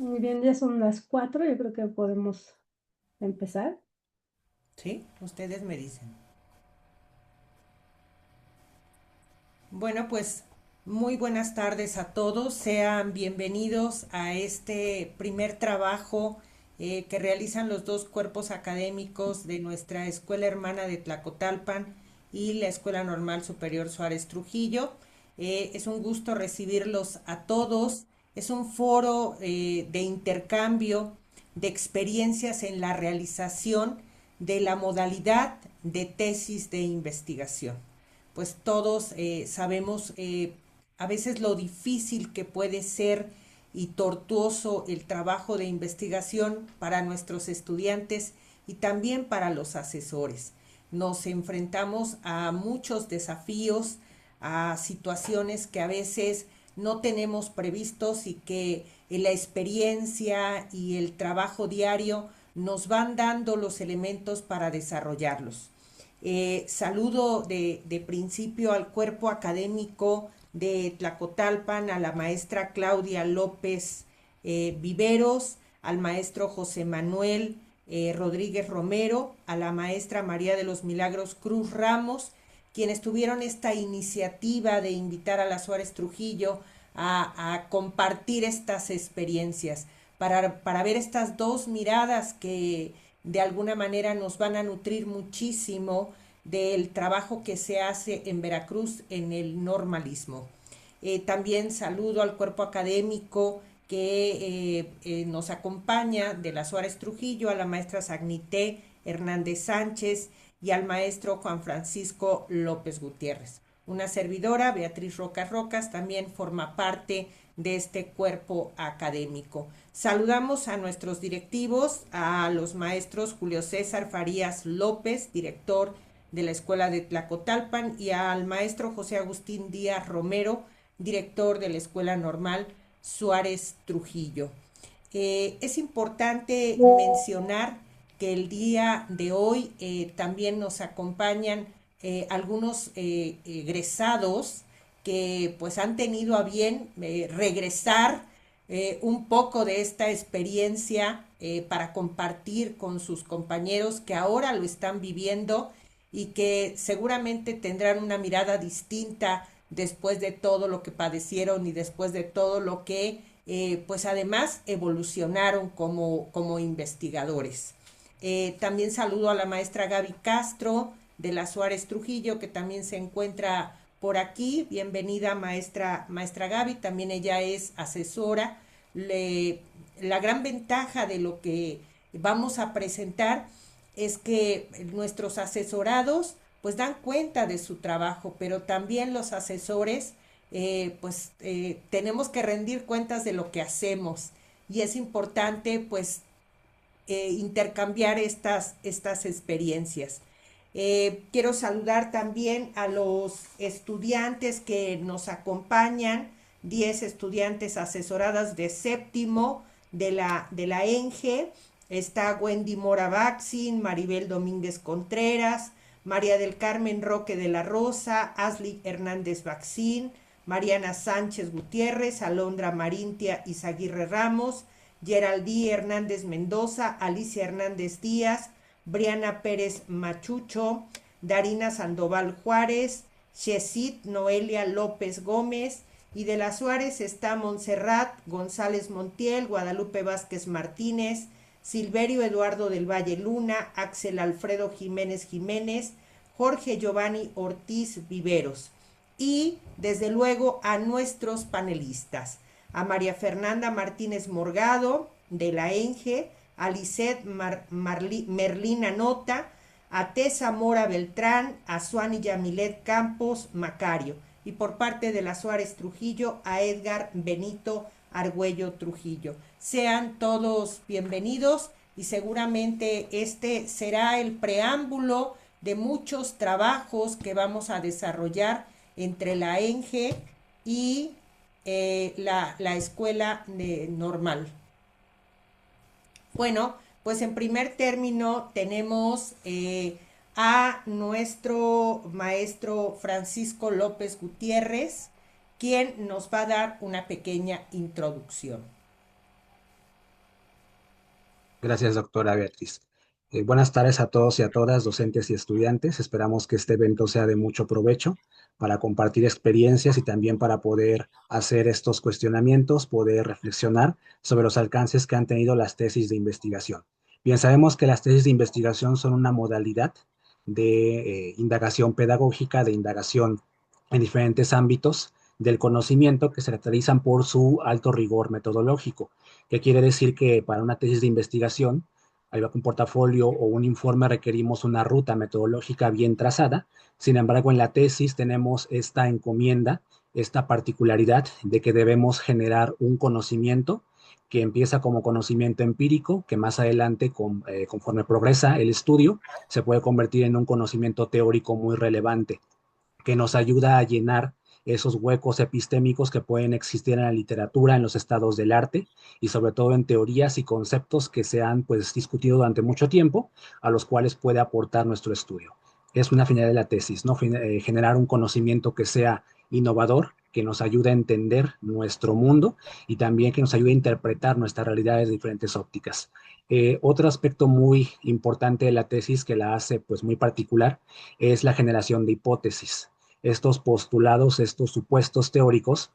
Muy bien, ya son las 4, yo creo que podemos empezar. ¿Sí? Ustedes me dicen. Bueno, pues muy buenas tardes a todos. Sean bienvenidos a este primer trabajo que realizan los dos cuerpos académicos de nuestra Escuela Hermana de Tlacotalpan y la Escuela Normal Superior Suárez Trujillo. Es un gusto recibirlos a todos. Es un foro de intercambio de experiencias en la realización de la modalidad de tesis de investigación. Pues todos sabemos a veces lo difícil que puede ser y tortuoso el trabajo de investigación para nuestros estudiantes y también para los asesores. Nos enfrentamos a muchos desafíos, a situaciones que a veces no tenemos previstos y que la experiencia y el trabajo diario nos van dando los elementos para desarrollarlos. Saludo de principio al cuerpo académico de Tlacotalpan, a la maestra Claudia López Viveros, al maestro José Manuel Rodríguez Romero, a la maestra María de los Milagros Cruz Ramos, quienes tuvieron esta iniciativa de invitar a la Suárez Trujillo a compartir estas experiencias, para ver estas dos miradas que de alguna manera nos van a nutrir muchísimo del trabajo que se hace en Veracruz en el normalismo. También saludo al cuerpo académico que nos acompaña de la Suárez Trujillo, a la maestra Sagnité Hernández Sánchez y al maestro Juan Francisco López Gutiérrez. Una servidora, Beatriz Rocas Rocas, también forma parte de este cuerpo académico. Saludamos a nuestros directivos, a los maestros Julio César Farías López, director de la Escuela de Tlacotalpan, y al maestro José Agustín Díaz Romero, director de la Escuela Normal Suárez Trujillo. Es importante mencionar que el día de hoy también nos acompañan algunos egresados que pues han tenido a bien regresar un poco de esta experiencia para compartir con sus compañeros que ahora lo están viviendo y que seguramente tendrán una mirada distinta después de todo lo que padecieron y después de todo lo que pues además evolucionaron como investigadores. También saludo a la maestra Gaby Castro de la Suárez Trujillo, que también se encuentra por aquí. Bienvenida, maestra Gaby. También ella es asesora. La gran ventaja de lo que vamos a presentar es que nuestros asesorados pues dan cuenta de su trabajo, pero también los asesores tenemos que rendir cuentas de lo que hacemos y es importante pues intercambiar estas experiencias. Quiero saludar también a los estudiantes que nos acompañan, 10 estudiantes asesoradas de séptimo de la ENGE. Está Wendy Mora Baxin, Maribel Domínguez Contreras, María del Carmen Roque de la Rosa, Ashley Hernández Baxin, Mariana Sánchez Gutiérrez, Alondra Marintia Izaguirre Ramos, Geraldí Hernández Mendoza, Alicia Hernández Díaz, Briana Pérez Machucho, Darina Sandoval Juárez, Chesit Noelia López Gómez, y de las Suárez está Montserrat González Montiel, Guadalupe Vázquez Martínez, Silverio Eduardo del Valle Luna, Axel Alfredo Jiménez Jiménez, Jorge Giovanni Ortiz Viveros. Y desde luego a nuestros panelistas, a María Fernanda Martínez Morgado de la ENGE, a Lisette Merlina Nota, a Tessa Mora Beltrán, a Suani Yamilet Campos Macario, y por parte de la Suárez Trujillo a Edgar Benito Argüello Trujillo. Sean todos bienvenidos y seguramente este será el preámbulo de muchos trabajos que vamos a desarrollar entre la ENGE y la escuela normal. Bueno, pues en primer término tenemos a nuestro maestro Francisco López Gutiérrez, quien nos va a dar una pequeña introducción. Gracias, doctora Beatriz. Buenas tardes a todos y a todas, docentes y estudiantes. Esperamos que este evento sea de mucho provecho para compartir experiencias y también para poder hacer estos cuestionamientos, poder reflexionar sobre los alcances que han tenido las tesis de investigación. Bien, sabemos que las tesis de investigación son una modalidad de indagación pedagógica, de indagación en diferentes ámbitos del conocimiento que se caracterizan por su alto rigor metodológico. ¿Qué quiere decir? Que para una tesis de investigación, al igual que un portafolio o un informe, requerimos una ruta metodológica bien trazada. Sin embargo, en la tesis tenemos esta encomienda, esta particularidad de que debemos generar un conocimiento que empieza como conocimiento empírico, que más adelante, conforme progresa el estudio, se puede convertir en un conocimiento teórico muy relevante que nos ayuda a llenar esos huecos epistémicos que pueden existir en la literatura, en los estados del arte y sobre todo en teorías y conceptos que se han pues discutido durante mucho tiempo, a los cuales puede aportar nuestro estudio. Es una finalidad de la tesis, ¿no? Generar un conocimiento que sea innovador, que nos ayude a entender nuestro mundo y también que nos ayude a interpretar nuestra realidad desde diferentes ópticas. Otro aspecto muy importante de la tesis que la hace pues muy particular es la generación de hipótesis. Estos postulados, estos supuestos teóricos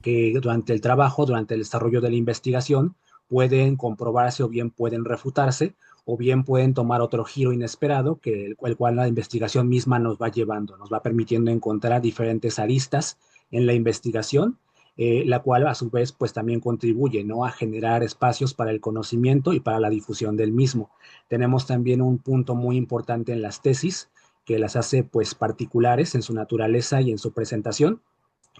que durante el trabajo, durante el desarrollo de la investigación, pueden comprobarse o bien pueden refutarse o bien pueden tomar otro giro inesperado que el cual la investigación misma nos va llevando, nos va permitiendo encontrar diferentes aristas en la investigación, la cual a su vez pues también contribuye, ¿no?, a generar espacios para el conocimiento y para la difusión del mismo. Tenemos también un punto muy importante en las tesis que las hace pues particulares en su naturaleza y en su presentación,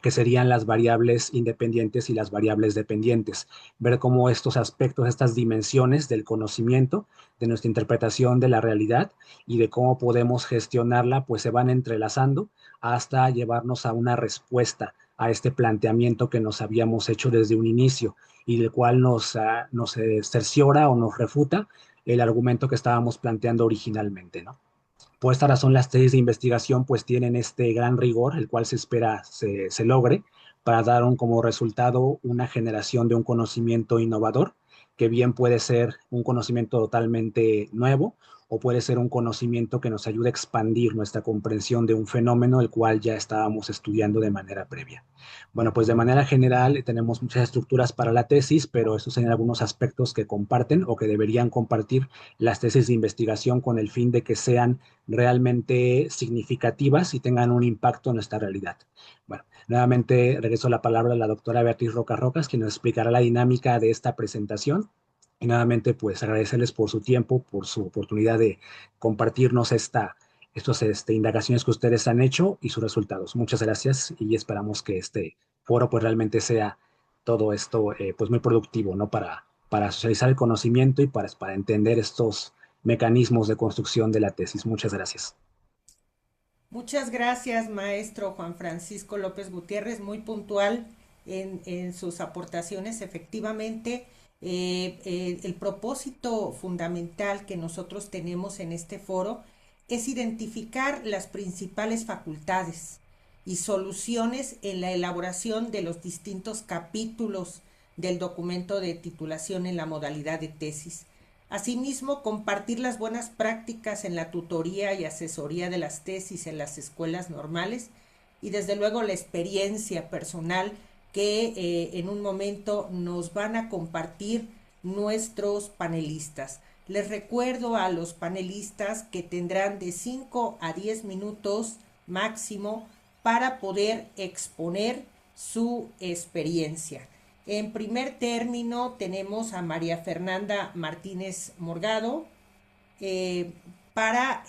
que serían las variables independientes y las variables dependientes. Ver cómo estos aspectos, estas dimensiones del conocimiento, de nuestra interpretación de la realidad y de cómo podemos gestionarla, pues se van entrelazando hasta llevarnos a una respuesta a este planteamiento que nos habíamos hecho desde un inicio y del cual nos cerciora o nos refuta el argumento que estábamos planteando originalmente, ¿no? Por esta razón, las tesis de investigación pues tienen este gran rigor, el cual se espera se logre para dar como resultado una generación de un conocimiento innovador, que bien puede ser un conocimiento totalmente nuevo o puede ser un conocimiento que nos ayude a expandir nuestra comprensión de un fenómeno el cual ya estábamos estudiando de manera previa. Bueno, pues de manera general tenemos muchas estructuras para la tesis, pero estos son algunos aspectos que comparten o que deberían compartir las tesis de investigación con el fin de que sean realmente significativas y tengan un impacto en nuestra realidad. Bueno, nuevamente regreso la palabra a la doctora Beatriz Roca Rocas, quien nos explicará la dinámica de esta presentación. Y nuevamente, pues agradecerles por su tiempo, por su oportunidad de compartirnos estas indagaciones que ustedes han hecho y sus resultados. Muchas gracias y esperamos que este foro pues realmente sea todo esto pues muy productivo, ¿no? Para socializar el conocimiento y para entender estos mecanismos de construcción de la tesis. Muchas gracias. Muchas gracias, maestro Juan Francisco López Gutiérrez, muy puntual en sus aportaciones. Efectivamente, el propósito fundamental que nosotros tenemos en este foro es identificar las principales facultades y soluciones en la elaboración de los distintos capítulos del documento de titulación en la modalidad de tesis. Asimismo, compartir las buenas prácticas en la tutoría y asesoría de las tesis en las escuelas normales y desde luego la experiencia personal que en un momento nos van a compartir nuestros panelistas. Les recuerdo a los panelistas que tendrán de 5 a 10 minutos máximo para poder exponer su experiencia. En primer término tenemos a María Fernanda Martínez Morgado para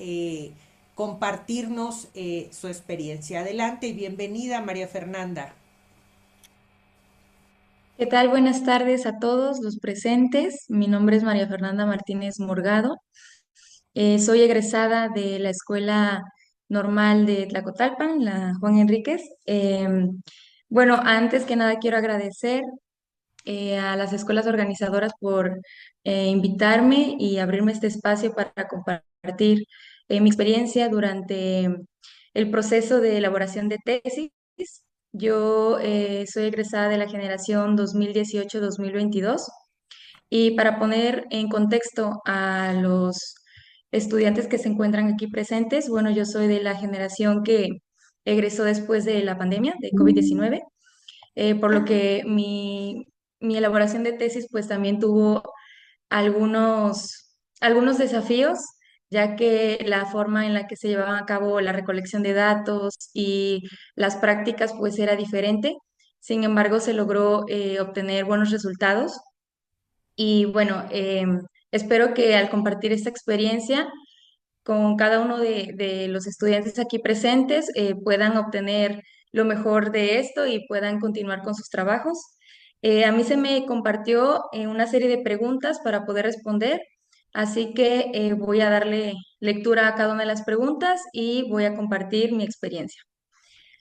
compartirnos su experiencia. Adelante y bienvenida, María Fernanda. ¿Qué tal? Buenas tardes a todos los presentes. Mi nombre es María Fernanda Martínez Morgado. Soy egresada de la Escuela Normal de Tlacotalpan, la Juan Enríquez. Bueno, antes que nada quiero agradecer a las escuelas organizadoras por invitarme y abrirme este espacio para compartir mi experiencia durante el proceso de elaboración de tesis. Yo soy egresada de la generación 2018-2022 Y para poner en contexto a los estudiantes que se encuentran aquí presentes, bueno, yo soy de la generación que egresó después de la pandemia de COVID-19, por lo que mi elaboración de tesis pues también tuvo algunos desafíos, ya que la forma en la que se llevaban a cabo la recolección de datos y las prácticas pues era diferente. Sin embargo, se logró obtener buenos resultados y bueno, espero que al compartir esta experiencia con cada uno de los estudiantes aquí presentes puedan obtener lo mejor de esto y puedan continuar con sus trabajos. A mí se me compartió una serie de preguntas para poder responder, así que voy a darle lectura a cada una de las preguntas y voy a compartir mi experiencia.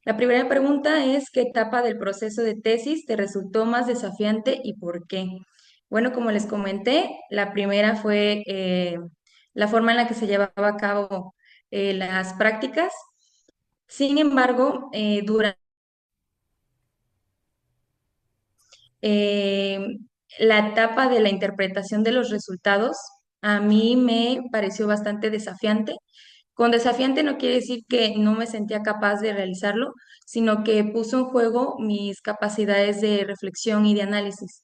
La primera pregunta es, ¿qué etapa del proceso de tesis te resultó más desafiante y por qué? Bueno, como les comenté, la primera fue la forma en la que se llevaba a cabo las prácticas. Sin embargo, eh, la etapa de la interpretación de los resultados a mí me pareció bastante desafiante. Con desafiante no quiere decir que no me sentía capaz de realizarlo, sino que puso en juego mis capacidades de reflexión y de análisis.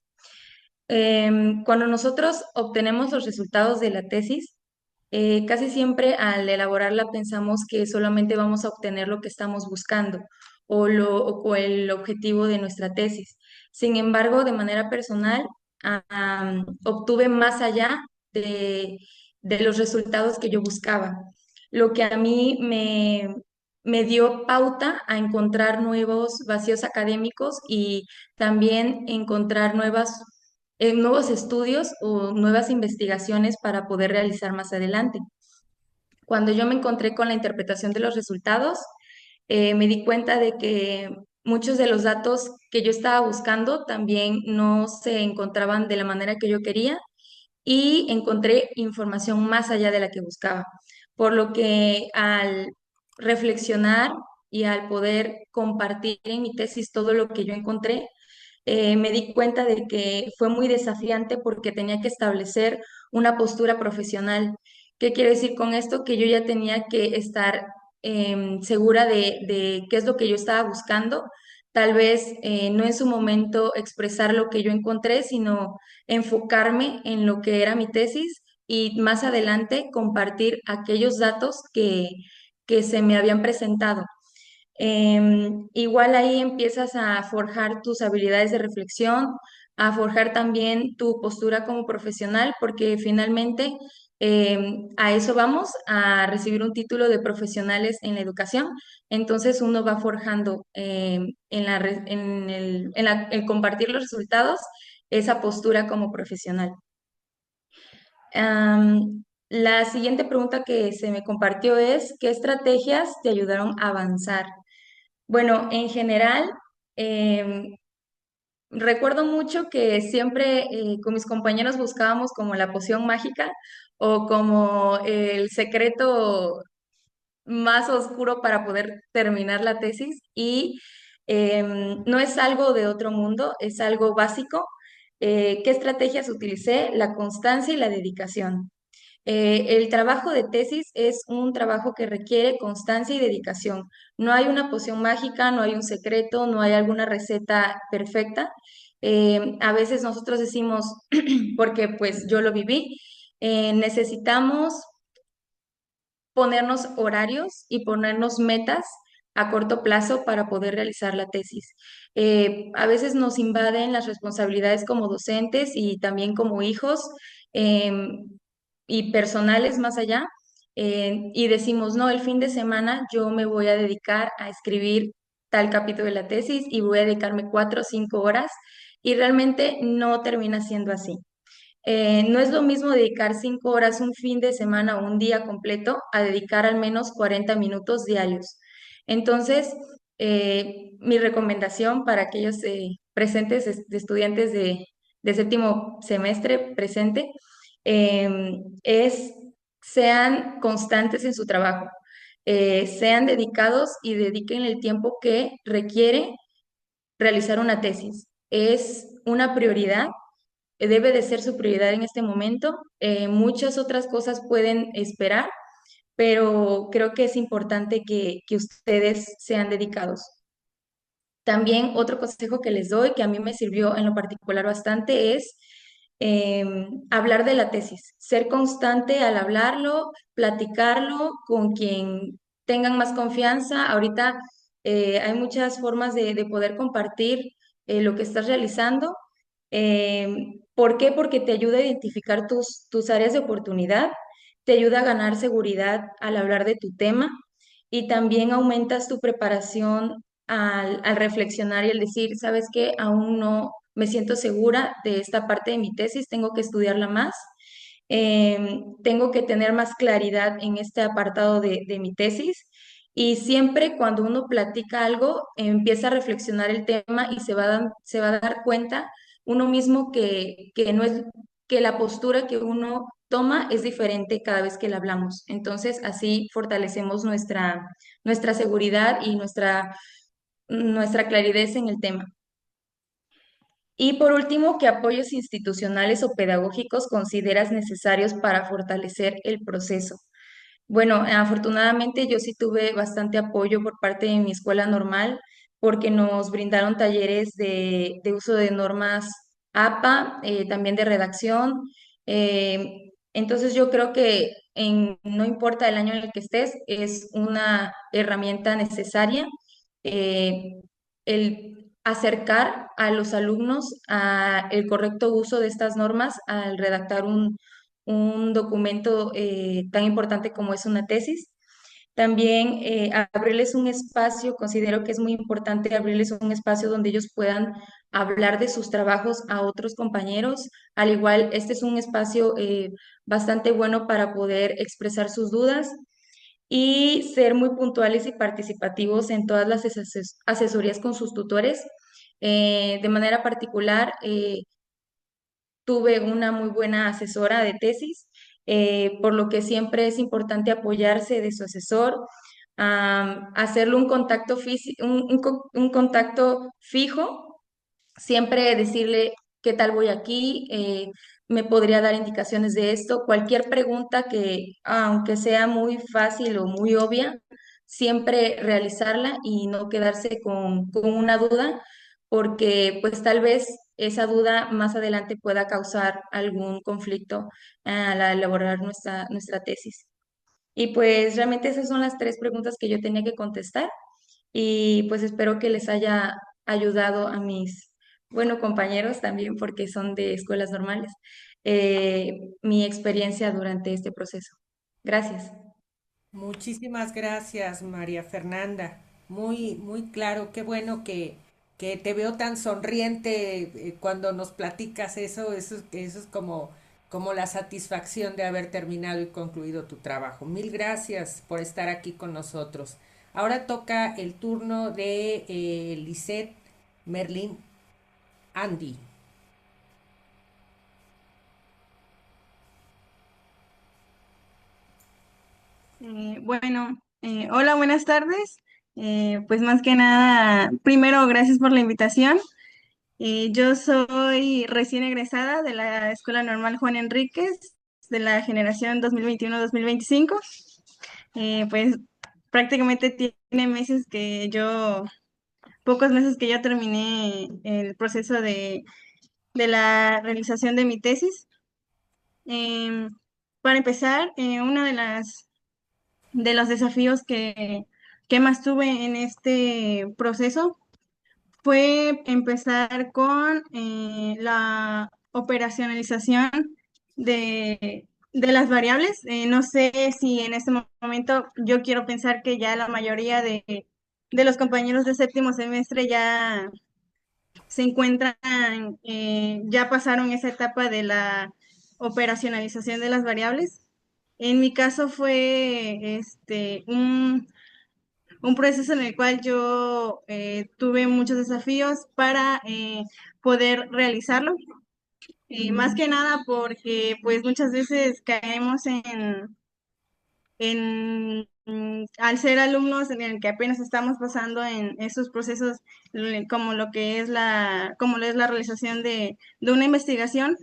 Cuando nosotros obtenemos los resultados de la tesis, casi siempre al elaborarla pensamos que solamente vamos a obtener lo que estamos buscando o el objetivo de nuestra tesis. Sin embargo, de manera personal, obtuve más allá de, de los resultados que yo buscaba, lo que a mí me dio pauta a encontrar nuevos vacíos académicos y también encontrar nuevos estudios o nuevas investigaciones para poder realizar más adelante. Cuando yo me encontré con la interpretación de los resultados, me di cuenta de que muchos de los datos que yo estaba buscando también no se encontraban de la manera que yo quería y encontré información más allá de la que buscaba. Por lo que al reflexionar y al poder compartir en mi tesis todo lo que yo encontré, me di cuenta de que fue muy desafiante porque tenía que establecer una postura profesional. ¿Qué quiero decir con esto? Que yo ya tenía que estar segura de qué es lo que yo estaba buscando. Tal vez no en su momento expresar lo que yo encontré, sino enfocarme en lo que era mi tesis y más adelante compartir aquellos datos que se me habían presentado. Igual ahí empiezas a forjar tus habilidades de reflexión, a forjar también tu postura como profesional, porque finalmente a eso vamos, a recibir un título de profesionales en la educación. Entonces uno va forjando el compartir los resultados, esa postura como profesional. La siguiente pregunta que se me compartió es, ¿qué estrategias te ayudaron a avanzar? Bueno, en general, em, recuerdo mucho que siempre con mis compañeros buscábamos como la poción mágica o como el secreto más oscuro para poder terminar la tesis y no es algo de otro mundo, es algo básico. ¿Qué estrategias utilicé? La constancia y la dedicación. El trabajo de tesis es un trabajo que requiere constancia y dedicación. No hay una poción mágica, no hay un secreto, no hay alguna receta perfecta. A veces nosotros decimos, porque pues yo lo viví, necesitamos ponernos horarios y ponernos metas a corto plazo para poder realizar la tesis. A veces nos invaden las responsabilidades como docentes y también como hijos y personales más allá. Y decimos, no, el fin de semana yo me voy a dedicar a escribir tal capítulo de la tesis y voy a dedicarme 4 o 5 horas y realmente no termina siendo así. No es lo mismo dedicar 5 horas un fin de semana o un día completo a dedicar al menos 40 minutos diarios. Entonces, mi recomendación para aquellos presentes, de estudiantes de séptimo semestre presente, es sean constantes en su trabajo, sean dedicados y dediquen el tiempo que requiere realizar una tesis. Es una prioridad debe de ser su prioridad en este momento. Muchas otras cosas pueden esperar, pero creo que es importante que ustedes sean dedicados. También otro consejo que les doy, que a mí me sirvió en lo particular bastante, es hablar de la tesis, ser constante al hablarlo, platicarlo con quien tengan más confianza. Ahorita hay muchas formas de poder compartir lo que estás realizando. ¿Por qué? Porque te ayuda a identificar tus áreas de oportunidad, te ayuda a ganar seguridad al hablar de tu tema y también aumentas tu preparación al reflexionar y al decir, ¿sabes qué? Aún no me siento segura de esta parte de mi tesis, tengo que estudiarla más, tengo que tener más claridad en este apartado de mi tesis. Y siempre cuando uno platica algo, empieza a reflexionar el tema y se va a dar cuenta uno mismo que no es, que la postura que uno toma es diferente cada vez que la hablamos. Entonces, así fortalecemos nuestra seguridad y nuestra claridad en el tema. Y por último, ¿qué apoyos institucionales o pedagógicos consideras necesarios para fortalecer el proceso? Bueno, afortunadamente yo sí tuve bastante apoyo por parte de mi escuela normal porque nos brindaron talleres de uso de normas APA, también de redacción. Entonces yo creo que no importa el año en el que estés, es una herramienta necesaria el acercar a los alumnos a el correcto uso de estas normas al redactar un documento tan importante como es una tesis. También abrirles un espacio, considero que es muy importante abrirles un espacio donde ellos puedan hablar de sus trabajos a otros compañeros. Al igual, este es un espacio bastante bueno para poder expresar sus dudas y ser muy puntuales y participativos en todas las asesorías con sus tutores. De manera particular, tuve una muy buena asesora de tesis, por lo que siempre es importante apoyarse de su asesor, hacerle un contacto un contacto fijo, siempre decirle qué tal voy aquí, me podría dar indicaciones de esto, cualquier pregunta que, aunque sea muy fácil o muy obvia, siempre realizarla y no quedarse con una duda, porque pues tal vez esa duda más adelante pueda causar algún conflicto al elaborar nuestra tesis. Y pues realmente esas son las tres preguntas que yo tenía que contestar y pues espero que les haya ayudado a mis, bueno, compañeros también porque son de escuelas normales, mi experiencia durante este proceso. Gracias. Muchísimas gracias, María Fernanda. Muy, muy claro. Qué bueno que te veo tan sonriente cuando nos platicas eso. Eso es como, como la satisfacción de haber terminado y concluido tu trabajo. Mil gracias por estar aquí con nosotros. Ahora toca el turno de Lisette Merlin Andy. Hola, buenas tardes. Pues más que nada, primero, gracias por la invitación. Yo soy recién egresada de la Escuela Normal Juan Enríquez, de la generación 2021-2025. Pues prácticamente tiene pocos meses que yo terminé el proceso de la realización de mi tesis. Em, para empezar, una de los desafíos que más tuve en este proceso fue empezar con la operacionalización de las variables. No sé si en este momento yo quiero pensar que ya la mayoría de los compañeros de séptimo semestre ya se encuentran, ya pasaron esa etapa de la operacionalización de las variables. En mi caso fue un proceso en el cual yo tuve muchos desafíos para poder realizarlo. Más que nada porque pues muchas veces caemos al ser alumnos en el que apenas estamos pasando en esos procesos como lo que es como lo es la realización de una investigación,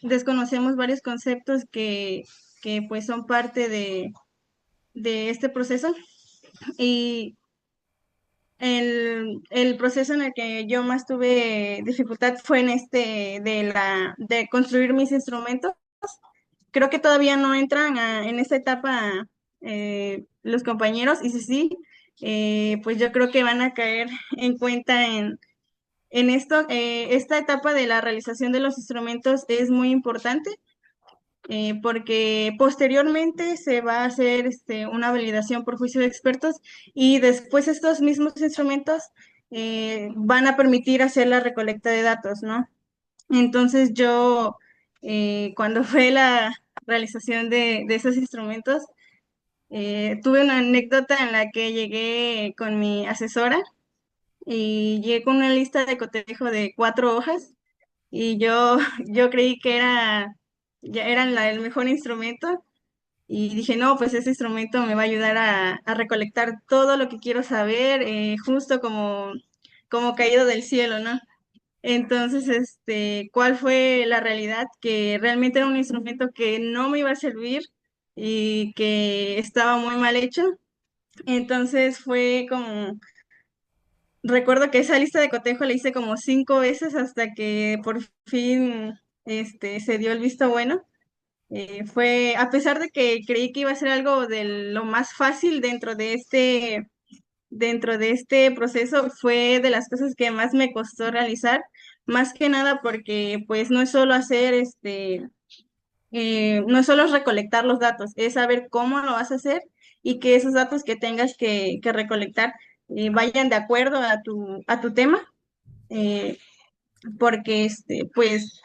desconocemos varios conceptos que pues son parte de este proceso. Y el proceso en el que yo más tuve dificultad fue en de construir mis instrumentos. Creo que todavía no entran en esta etapa los compañeros, y si sí, pues yo creo que van a caer en cuenta en esto. Esta etapa de la realización de los instrumentos es muy importante, porque posteriormente se va a hacer una validación por juicio de expertos, y después estos mismos instrumentos van a permitir hacer la recolecta de datos, ¿no? Entonces yo, cuando fue la realización de esos instrumentos, tuve una anécdota en la que llegué con mi asesora y llegué con una lista de cotejo de 4 hojas, y yo, yo creí que ya eran el mejor instrumento, y dije, no, pues ese instrumento me va a ayudar a recolectar todo lo que quiero saber, justo como caído del cielo, ¿no? Entonces, ¿cuál fue la realidad? Que realmente era un instrumento que no me iba a servir y que estaba muy mal hecho. Entonces fue como, recuerdo que esa lista de cotejo la hice como 5 veces hasta que por fin, se dio el visto bueno. Fue, a pesar de que creí que iba a ser algo de lo más fácil dentro de este proceso, fue de las cosas que más me costó realizar, más que nada porque pues no es solo no es solo recolectar los datos, es saber cómo lo vas a hacer y que esos datos que tengas que recolectar vayan de acuerdo a tu tema, eh, porque pues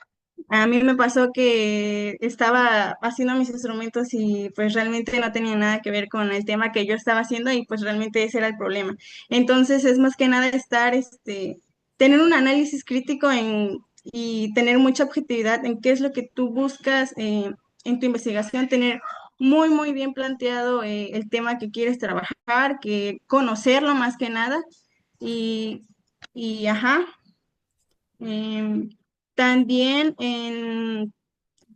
a mí me pasó que estaba haciendo mis instrumentos y pues realmente no tenía nada que ver con el tema que yo estaba haciendo, y pues realmente ese era el problema. Entonces es más que nada tener un análisis crítico y tener mucha objetividad en qué es lo que tú buscas en tu investigación, tener muy, muy bien planteado el tema que quieres trabajar, que conocerlo más que nada, y, ajá. Em, También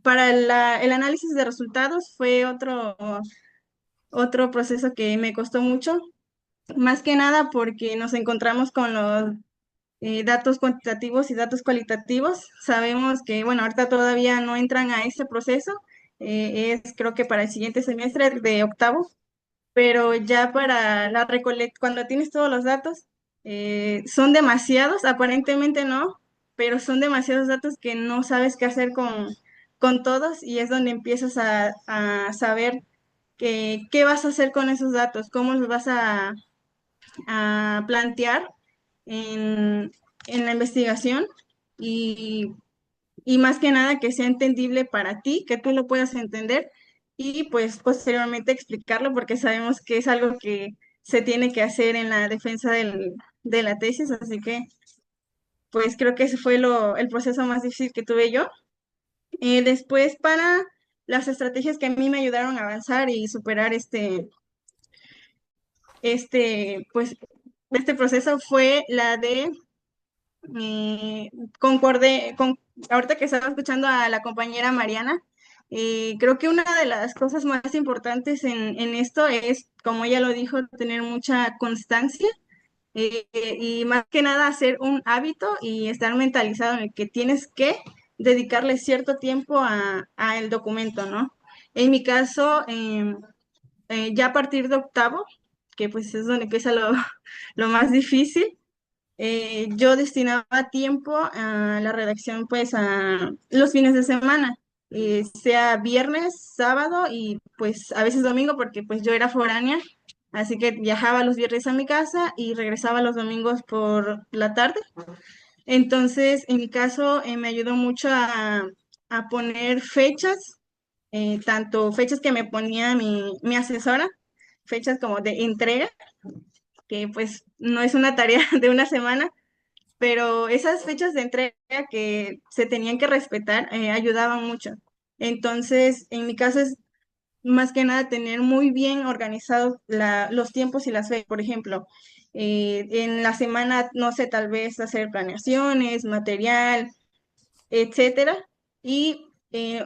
para el análisis de resultados fue otro proceso que me costó mucho, más que nada porque nos encontramos con los datos cuantitativos y datos cualitativos. Sabemos que, bueno, ahorita todavía no entran a este proceso, es creo que para el siguiente semestre de octavo, pero ya para la recolecta, cuando tienes todos los datos, son demasiados, aparentemente no, pero son demasiados datos que no sabes qué hacer con todos, y es donde empiezas a saber qué vas a hacer con esos datos, cómo los vas a plantear en la investigación, y más que nada que sea entendible para ti, que tú lo puedas entender, y pues posteriormente explicarlo, porque sabemos que es algo que se tiene que hacer en la defensa de la tesis. Así que pues creo que ese fue el proceso más difícil que tuve yo. Después, para las estrategias que a mí me ayudaron a avanzar y superar pues este proceso, fue la de concordé ahorita que estaba escuchando a la compañera Mariana. Creo que una de las cosas más importantes en esto es, como ella lo dijo, tener mucha constancia, y más que nada hacer un hábito y estar mentalizado en el que tienes que dedicarle cierto tiempo a el documento, ¿no? En mi caso, ya a partir de octavo, que pues es donde empieza lo más difícil, yo destinaba tiempo a la redacción pues a los fines de semana, sea viernes, sábado y pues a veces domingo, porque pues yo era foránea, así que viajaba los viernes a mi casa y regresaba los domingos por la tarde. Entonces, en mi caso, me ayudó mucho a poner fechas, tanto fechas que me ponía mi asesora, fechas como de entrega, que pues no es una tarea de una semana, pero esas fechas de entrega que se tenían que respetar ayudaban mucho. Entonces, en mi caso es más que nada tener muy bien organizados los tiempos y las fechas. Por ejemplo, en la semana, no sé, tal vez hacer planeaciones, material, etcétera, y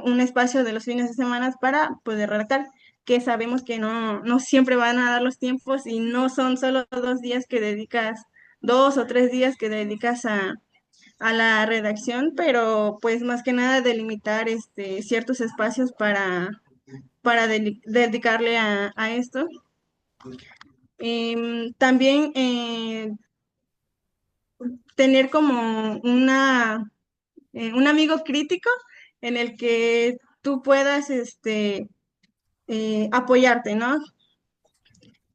un espacio de los fines de semana para poder redactar, que sabemos que no siempre van a dar los tiempos y no son solo 2 días que dedicas, 2 o 3 días que dedicas a la redacción, pero pues más que nada delimitar ciertos espacios para dedicarle a esto. También tener como un amigo crítico en el que tú puedas apoyarte, ¿no?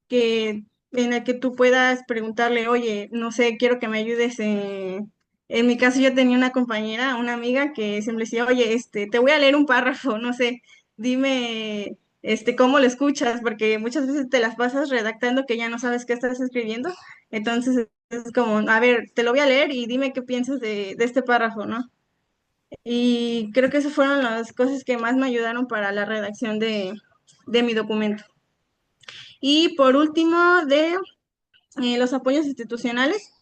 Que, en el que tú puedas preguntarle, oye, no sé, quiero que me ayudes. En mi caso yo tenía una compañera, una amiga que siempre decía, oye, te voy a leer un párrafo, no sé, dime, cómo lo escuchas, porque muchas veces te las pasas redactando que ya no sabes qué estás escribiendo. Entonces es como, a ver, te lo voy a leer y dime qué piensas de este párrafo, ¿no? Y creo que esas fueron las cosas que más me ayudaron para la redacción de mi documento. Y por último, de los apoyos institucionales,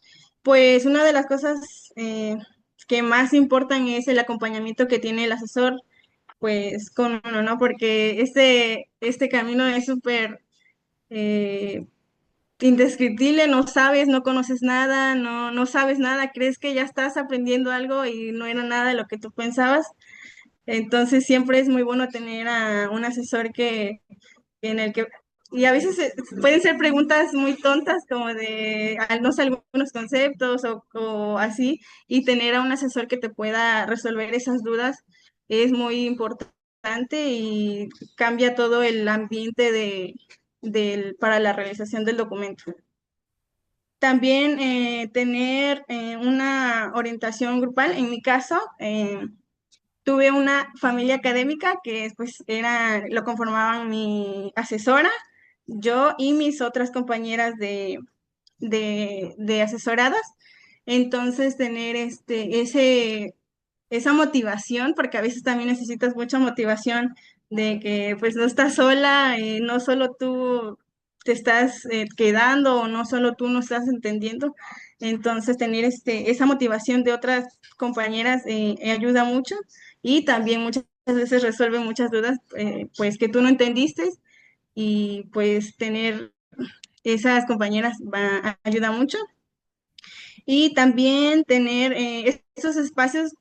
pues una de las cosas que más importan es el acompañamiento que tiene el asesor, pues con uno, ¿no? Porque este camino es súper eh, indescriptible, no sabes, no conoces nada, no sabes nada, crees que ya estás aprendiendo algo y no era nada de lo que tú pensabas. Entonces siempre es muy bueno tener a un asesor en el que, y a veces pueden ser preguntas muy tontas como de, no sé, algunos conceptos o así, y tener a un asesor que te pueda resolver esas dudas es muy importante y cambia todo el ambiente para la realización del documento. También tener una orientación grupal. En mi caso, tuve una familia académica que pues lo conformaban mi asesora, yo y mis otras compañeras de asesoradas. Entonces tener esa motivación, porque a veces también necesitas mucha motivación de que pues no estás sola, no solo tú te estás quedando o no solo tú no estás entendiendo. Entonces tener esa motivación de otras compañeras ayuda mucho y también muchas veces resuelve muchas dudas pues que tú no entendiste y pues tener esas compañeras ayuda mucho. Y también tener estos espacios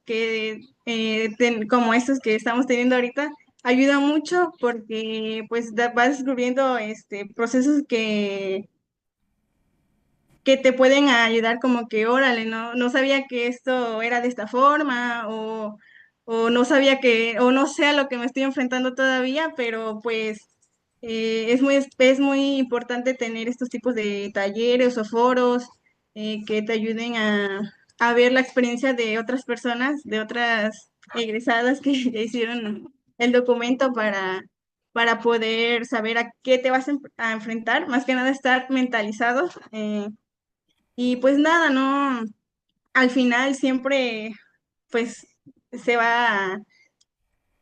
como estos que estamos teniendo ahorita, ayuda mucho porque pues vas descubriendo procesos que te pueden ayudar como que, órale, no sabía que esto era de esta forma o no sabía o no sé a lo que me estoy enfrentando todavía, pero pues es muy importante tener estos tipos de talleres o foros que te ayuden a ver la experiencia de otras personas, de otras egresadas que ya hicieron el documento para poder saber a qué te vas a enfrentar, más que nada estar mentalizado. Y pues nada, no, al final siempre pues se va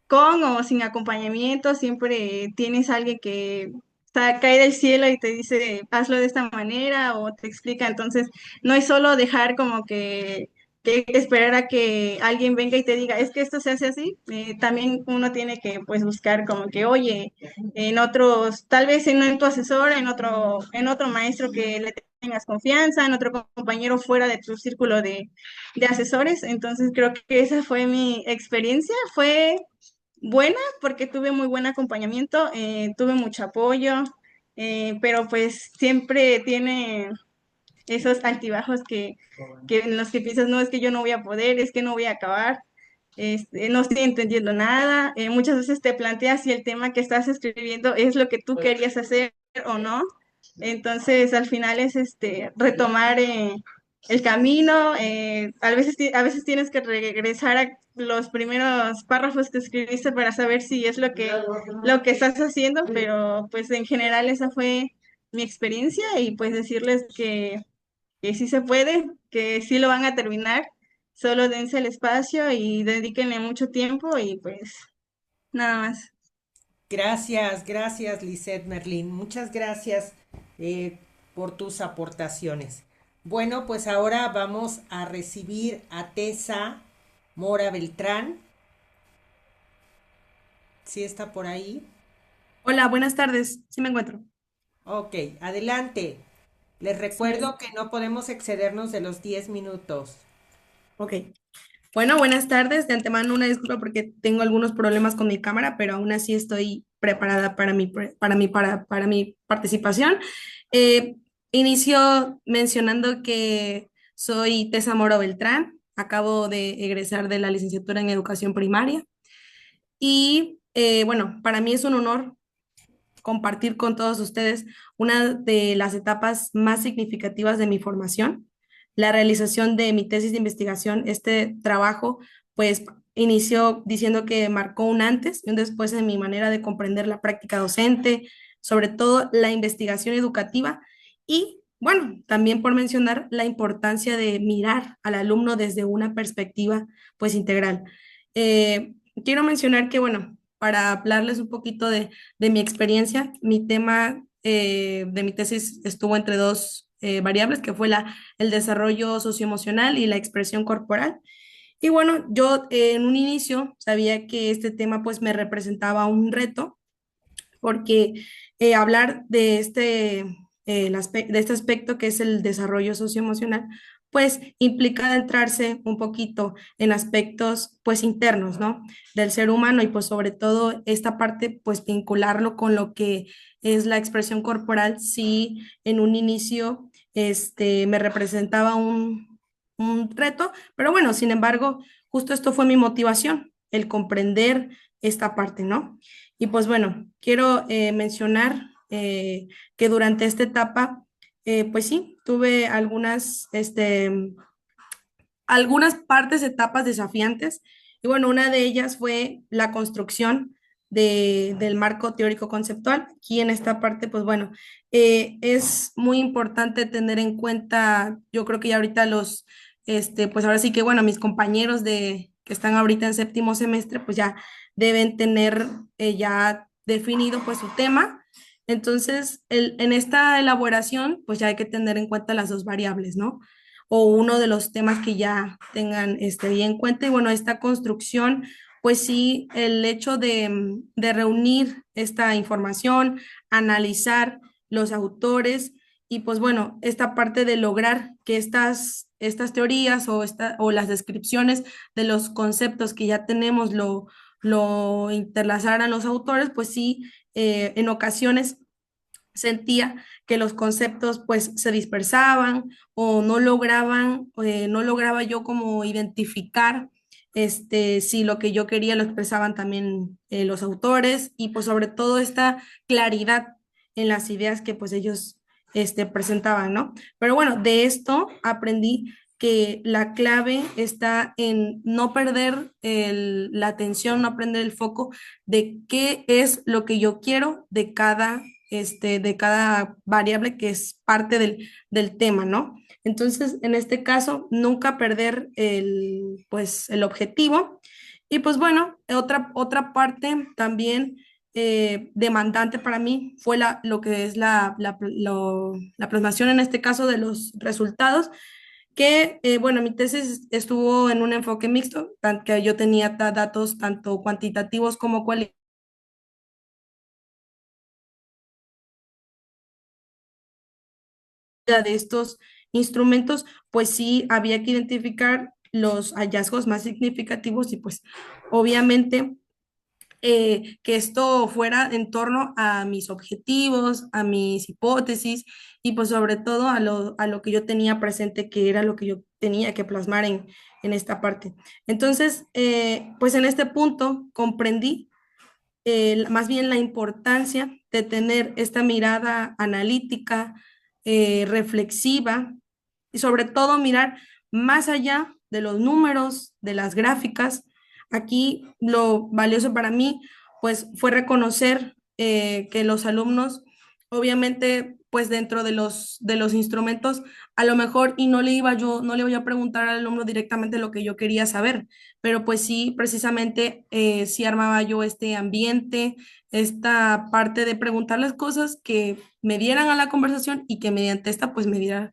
con o sin acompañamiento, siempre tienes a alguien que cae del cielo y te dice hazlo de esta manera o te explica. Entonces no es solo dejar como que esperar a que alguien venga y te diga es que esto se hace así. También uno tiene que pues buscar como que oye en otros, tal vez en tu asesor, en otro maestro que le tengas confianza, en otro compañero fuera de tu círculo de asesores. Entonces creo que esa fue mi experiencia, fue buena porque tuve muy buen acompañamiento, tuve mucho apoyo, pero pues siempre tiene esos altibajos que en los que piensas, no, es que yo no voy a poder, es que no voy a acabar, no estoy entendiendo nada. Muchas veces te planteas si el tema que estás escribiendo es lo que tú querías hacer o no. Entonces, al final es retomar el camino. A veces tienes que regresar a los primeros párrafos que escribiste para saber si es lo que estás haciendo, pero pues en general esa fue mi experiencia y pues decirles que sí se puede, que sí lo van a terminar, solo dense el espacio y dedíquenle mucho tiempo y pues nada más. Gracias, Lisette Merlin. Muchas gracias eh, por tus aportaciones. Bueno, pues ahora vamos a recibir a Tessa Mora Beltrán. ¿Sí está por ahí? Hola, buenas tardes. Sí me encuentro. Ok, adelante. Les Sí, recuerdo que no podemos excedernos de los 10 minutos. ok. Bueno, buenas tardes. De antemano una disculpa porque tengo algunos problemas con mi cámara, pero aún así estoy preparada para para mi participación. Eh, Inicio mencionando que soy Tessa Moro Beltrán. Acabo de egresar de la licenciatura en educación primaria y bueno, para mí es un honor compartir con todos ustedes una de las etapas más significativas de mi formación, la realización de mi tesis de investigación. Este trabajo, pues, inició diciendo que marcó un antes y un después en mi manera de comprender la práctica docente, sobre todo la investigación educativa y, bueno, también por mencionar la importancia de mirar al alumno desde una perspectiva, pues, integral. Eh, Quiero mencionar que, bueno, para hablarles un poquito de mi experiencia, mi tema de mi tesis estuvo entre dos variables, que fue el desarrollo socioemocional y la expresión corporal. Y bueno, yo en un inicio sabía que este tema pues me representaba un reto, porque hablar de de este aspecto que es el desarrollo socioemocional, pues implica adentrarse un poquito en aspectos pues internos, ¿no? Del ser humano y pues sobre todo esta parte pues vincularlo con lo que es la expresión corporal, sí en un inicio me representaba un reto, pero bueno, sin embargo, justo esto fue mi motivación, el comprender esta parte, ¿no? Y pues bueno, quiero mencionar que durante esta etapa, pues sí, tuve algunas partes, etapas desafiantes. Y bueno, una de ellas fue la construcción del marco teórico conceptual. Aquí en esta parte, pues bueno, es muy importante tener en cuenta, yo creo que ya ahorita pues ahora sí que bueno, mis compañeros que están ahorita en séptimo semestre, pues ya deben tener ya definido pues su tema. Entonces, en esta elaboración, pues ya hay que tener en cuenta las dos variables, ¿no? O uno de los temas que ya tengan bien en cuenta. Y bueno, esta construcción, pues sí, el hecho de reunir esta información, analizar los autores y pues bueno, esta parte de lograr que estas teorías o las descripciones de los conceptos que ya tenemos lo interlazaran los autores, pues sí, en ocasiones sentía que los conceptos pues se dispersaban o no lograba yo como identificar si lo que yo quería lo expresaban también los autores y pues sobre todo esta claridad en las ideas que pues ellos presentaban, ¿no? Pero bueno, de esto aprendí que la clave está en no perder la atención, no perder el foco de qué es lo que yo quiero de cada variable que es parte del tema, ¿no? Entonces, en este caso, nunca perder pues, el objetivo. Y pues bueno, otra parte también demandante para mí fue lo que es la plasmación en este caso de los resultados, que bueno, mi tesis estuvo en un enfoque mixto, que yo tenía datos tanto cuantitativos como cualitativos de estos instrumentos, pues sí había que identificar los hallazgos más significativos y pues obviamente que esto fuera en torno a mis objetivos, a mis hipótesis y pues sobre todo a lo que yo tenía presente, que era lo que yo tenía que plasmar en esta parte. Entonces, pues en este punto comprendí más bien la importancia de tener esta mirada analítica, reflexiva y sobre todo mirar más allá de los números, de las gráficas. Aquí lo valioso para mí pues fue reconocer que los alumnos obviamente pues dentro de de los instrumentos a lo mejor y no le iba yo a preguntar al alumno directamente lo que yo quería saber, pero pues sí, precisamente sí armaba yo este ambiente, esta parte de preguntarles cosas que me dieran a la conversación y que mediante esta pues me dieran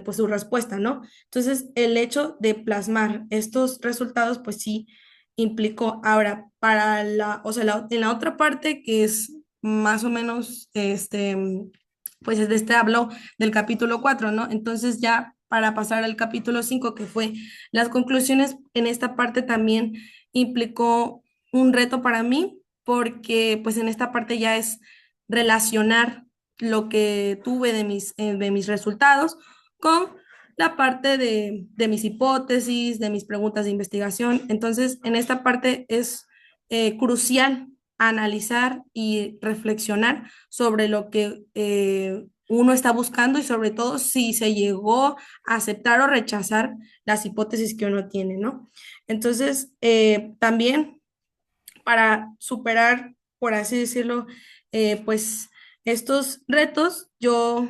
pues su respuesta, ¿no? Entonces, el hecho de plasmar estos resultados, pues sí, implicó. Ahora, para o sea, en la otra parte que es más o menos, pues hablo del capítulo 4, ¿no? Entonces ya para pasar al capítulo 5 que fue las conclusiones, en esta parte también implicó un reto para mí, porque pues en esta parte ya es relacionar lo que tuve de mis resultados con la parte de mis hipótesis, de mis preguntas de investigación. Entonces, en esta parte es crucial analizar y reflexionar sobre lo que uno está buscando y sobre todo si se llegó a aceptar o rechazar las hipótesis que uno tiene, ¿no? Entonces, también para superar, por así decirlo, pues estos retos, yo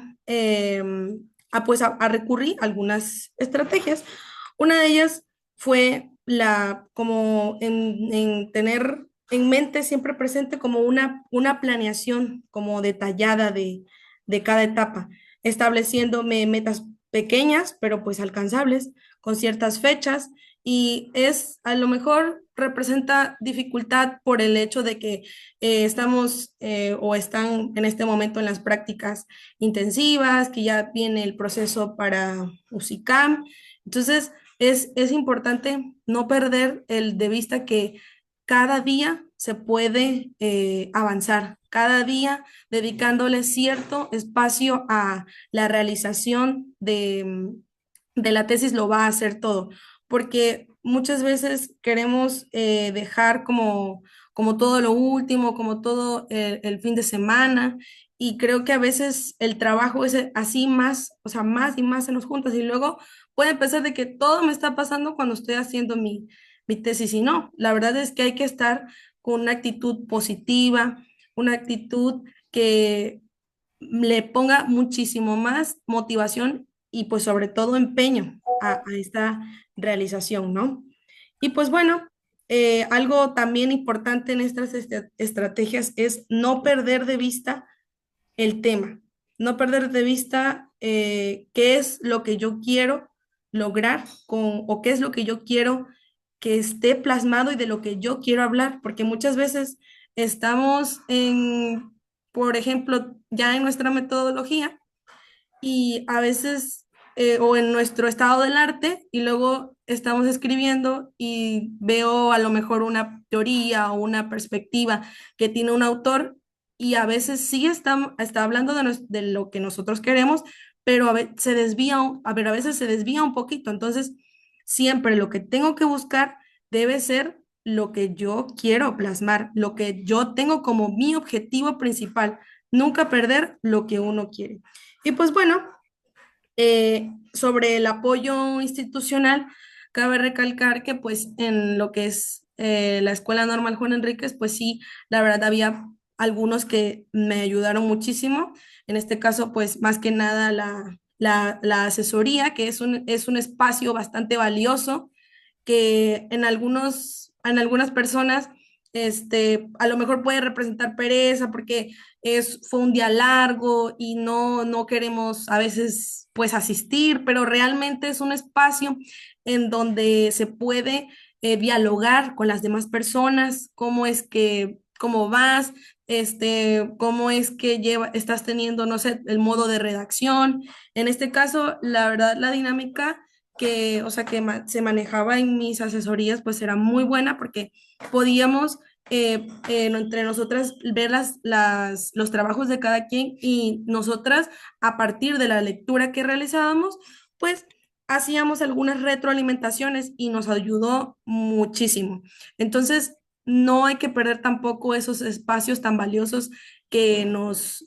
pues a recurrir a algunas estrategias. Una de ellas fue como en tener en mente siempre presente como una planeación como detallada de cada etapa, estableciéndome metas pequeñas, pero pues alcanzables, con ciertas fechas, y es a lo mejor representa dificultad por el hecho de que estamos o están en este momento en las prácticas intensivas, que ya viene el proceso para UCICAM. Entonces, es importante no perder el de vista que cada día se puede avanzar, cada día dedicándole cierto espacio a la realización de la tesis lo va a hacer todo, porque muchas veces queremos dejar como todo lo último, como todo el fin de semana, y creo que a veces el trabajo es así más, o sea, más y más se nos junta, y luego puede empezar de que todo me está pasando cuando estoy haciendo mi tesis, y no, la verdad es que hay que estar con una actitud positiva, una actitud que le ponga muchísimo más motivación y pues sobre todo empeño a esta realización, ¿no? Y pues bueno, algo también importante en estas estrategias es no perder de vista el tema, no perder de vista qué es lo que yo quiero lograr o qué es lo que yo quiero que esté plasmado y de lo que yo quiero hablar, porque muchas veces estamos por ejemplo, ya en nuestra metodología y a veces, o en nuestro estado del arte, y luego estamos escribiendo y veo a lo mejor una teoría o una perspectiva que tiene un autor y a veces sí está hablando de lo que nosotros queremos, pero se desvía, a veces se desvía un poquito. Entonces, siempre lo que tengo que buscar debe ser lo que yo quiero plasmar, lo que yo tengo como mi objetivo principal, nunca perder lo que uno quiere. Y pues bueno, sobre el apoyo institucional, cabe recalcar que pues en lo que es la Escuela Normal Juan Enríquez, pues sí, la verdad había algunos que me ayudaron muchísimo. En este caso, pues más que nada la asesoría, que es un espacio bastante valioso que en algunas personas, a lo mejor puede representar pereza porque fue un día largo y no queremos a veces pues asistir, pero realmente es un espacio en donde se puede dialogar con las demás personas, cómo vas, cómo es que estás teniendo, no sé, el modo de redacción. En este caso, la verdad, la dinámica o sea, se manejaba en mis asesorías, pues era muy buena porque podíamos entre nosotras ver los trabajos de cada quien y nosotras, a partir de la lectura que realizábamos, pues hacíamos algunas retroalimentaciones y nos ayudó muchísimo. Entonces, no hay que perder tampoco esos espacios tan valiosos que nos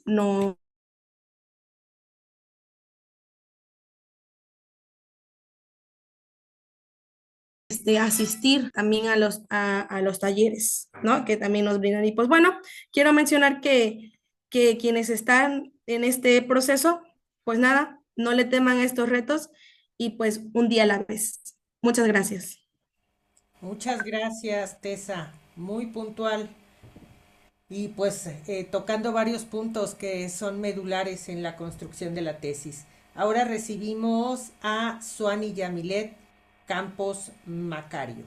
asistir también a los talleres, ¿no? Que también nos brindan. Y pues bueno, quiero mencionar que quienes están en este proceso, pues nada, no le teman a estos retos y pues un día a la vez. Muchas gracias. Muchas gracias, Tessa. Muy puntual. Y pues tocando varios puntos que son medulares en la construcción de la tesis. Ahora recibimos a Suani Yamilet Campos Macario.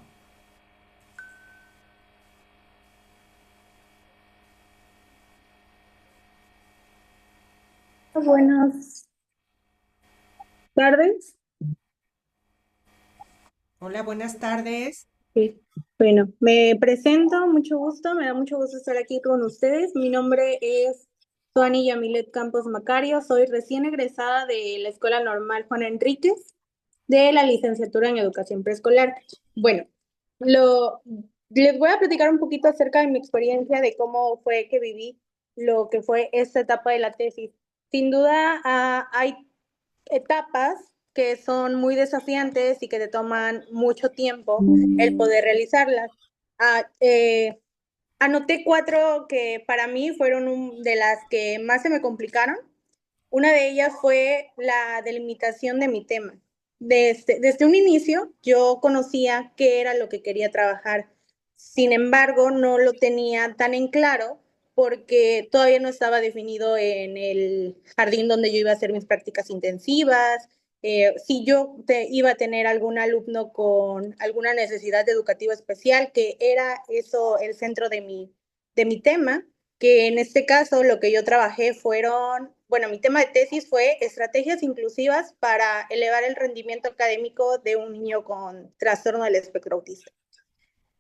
buenas tardes. Hola, buenas tardes. Sí. Bueno, me presento, mucho gusto, me da mucho gusto estar aquí con ustedes. Mi nombre es Suani Yamilet Campos Macario, soy recién egresada de la Escuela Normal Juan Enríquez de la licenciatura en Educación Preescolar. Bueno, les voy a platicar un poquito acerca de mi experiencia de cómo fue que viví lo que fue esta etapa de la tesis. Sin duda, hay etapas que son muy desafiantes y que te toman mucho tiempo el poder realizarlas. Ah, anoté 4 que para mí fueron de las que más se me complicaron. Una de ellas fue la delimitación de mi tema. Desde un inicio yo conocía qué era lo que quería trabajar. Sin embargo, no lo tenía tan en claro porque todavía no estaba definido en el jardín donde yo iba a hacer mis prácticas intensivas, si yo iba a tener algún alumno con alguna necesidad educativa especial, que era eso el centro de mi tema, que en este caso lo que yo trabajé bueno, mi tema de tesis fue estrategias inclusivas para elevar el rendimiento académico de un niño con trastorno del espectro autista.